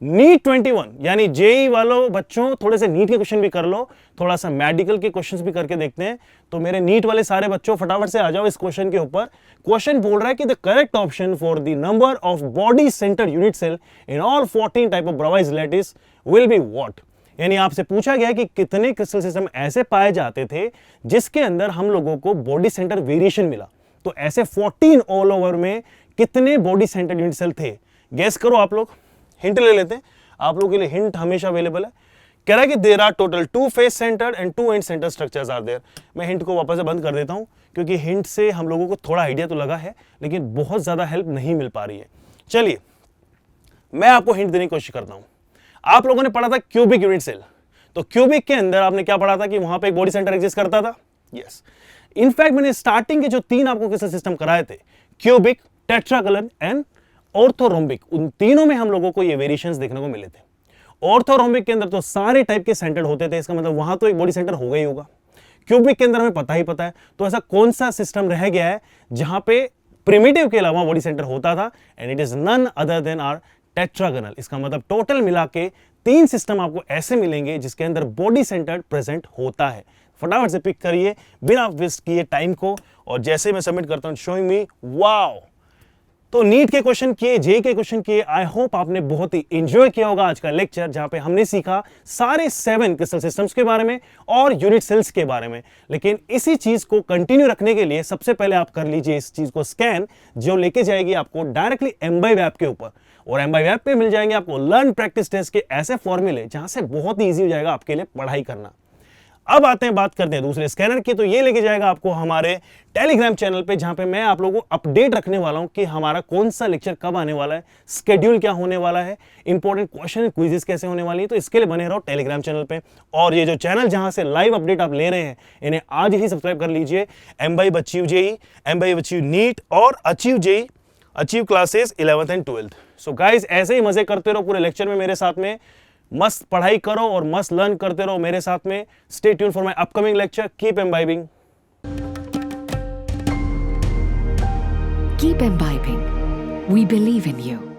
नीट 21। यानी JEE वालों बच्चों, थोड़े से नीट के क्वेश्चन भी कर लो, थोड़ा सा मेडिकल के क्वेश्चंस भी करके देखते हैं। तो मेरे नीट वाले सारे बच्चों फटाफट से आ जाओ इस क्वेश्चन के ऊपर। क्वेश्चन बोल रहा है कि the correct option for the number of body center unit cell in all 14 type of Bravais lattice will be what. यानी आपसे पूछा गया कि कितने क्रिस्टल सिस्टम ऐसे पाए जाते थे जिसके अंदर हम लोगों को बॉडी सेंटर वेरिएशन मिला। तो ऐसे 14 ऑल ओवर में कितने बॉडी सेंटर यूनिट सेल थे? गेस करो आप लोग। हिंट ले लेते हैं, आप लोगों के लिए हिंट हमेशा अवेलेबल है। कह रहा है कि there are total 2 face centred and 2 end centre structures are there. मैं हिंट को वापस से बंद कर देता हूं क्योंकि हिंट से हम लोगों को थोड़ा आइडिया तो लगा है लेकिन बहुत ज्यादा हेल्प नहीं मिल पा रही है। चलिए मैं आपको हिंट देने की कोशिश करता हूं। आप लोगों ने पढ़ा था क्यूबिक यूनिट सेल, तो क्यूबिक के अंदर आपने क्या पढ़ा था कि वहां पे एक बॉडी सेंटर एग्जिस्ट करता था। यस, इनफैक्ट मैंने स्टार्टिंग के जो 3 आपको क्रिस्टल सिस्टम कराए थे, क्यूबिक, टेट्रागोनल एंड ऑर्थोरोम्बिक, उन तीनों में हम लोगों को ये वेरिएशंस देखने को मिले थे। ऑर्थोरोम्बिक के अंदर तो सारे टाइप के सेंटर होते थे, इसका मतलब वहां तो एक बॉडी सेंटर होगा ही होगा। क्यूबिक के अंदर हमें पता है, तो ऐसा कौन सा सिस्टम रह गया है जहां पे प्रिमिटिव के अलावा बॉडी सेंटर होता था, and it is none other than our tetragonal. इसका मतलब टोटल मिला के 3 सिस्टम आपको ऐसे मिलेंगे जिसके अंदर बॉडी सेंटर प्रेजेंट होता है। फटाफट से पिक करिए बिना वेस्ट किए टाइम को, और जैसे मैं सबमिट करता हूं शोइंग मी वाओ। तो नीट के क्वेश्चन किए, जेईई के क्वेश्चन किए, आई होप आपने बहुत ही एंजॉय किया होगा आज का लेक्चर, जहां पे हमने सीखा सारे 7 क्रिस्टल सिस्टम्स के बारे में और यूनिट सेल्स के बारे में। लेकिन इसी चीज को कंटिन्यू रखने के लिए सबसे पहले आप कर लीजिए इस चीज को स्कैन, जो लेके जाएगी आपको डायरेक्टली एमबाई के ऊपर, और एमबाई वेब पे मिल जाएंगे आपको लर्न प्रैक्टिस टेस्ट के ऐसे फॉर्मूले जहां से बहुत ही ईजी हो जाएगा आपके लिए पढ़ाई करना। अब आते हैं, बात करते हैं दूसरे स्कैनर की। तो ये लेके जाएगा आपको हमारे टेलीग्राम चैनल पे, जहां पे मैं आप लोगों को अपडेट रखने वाला हूं कि हमारा कौन सा लेक्चर कब आने वाला है, स्केड्यूल क्या होने वाला है, इंपॉर्टेंट क्वेश्चन क्विजेस कैसे होने वाली है। तो इसके लिए बने रहो टेलीग्राम चैनल पे, और ये जो चैनल जहां से लाइव अपडेट आप ले रहे हैं, इन्हें आज ही सब्सक्राइब कर लीजिए। एमबाई अचीव जेईई, एमबाई अचीव नीट और achieve JEE, achieve classes 11th and 12th। So guys ऐसे ही मजे करते रहो पूरे लेक्चर में मेरे साथ में, मस्त पढ़ाई करो और मस्त लर्न करते रहो मेरे साथ में। Stay tune for my upcoming lecture, keep imbibing. Keep imbibing. We believe in you.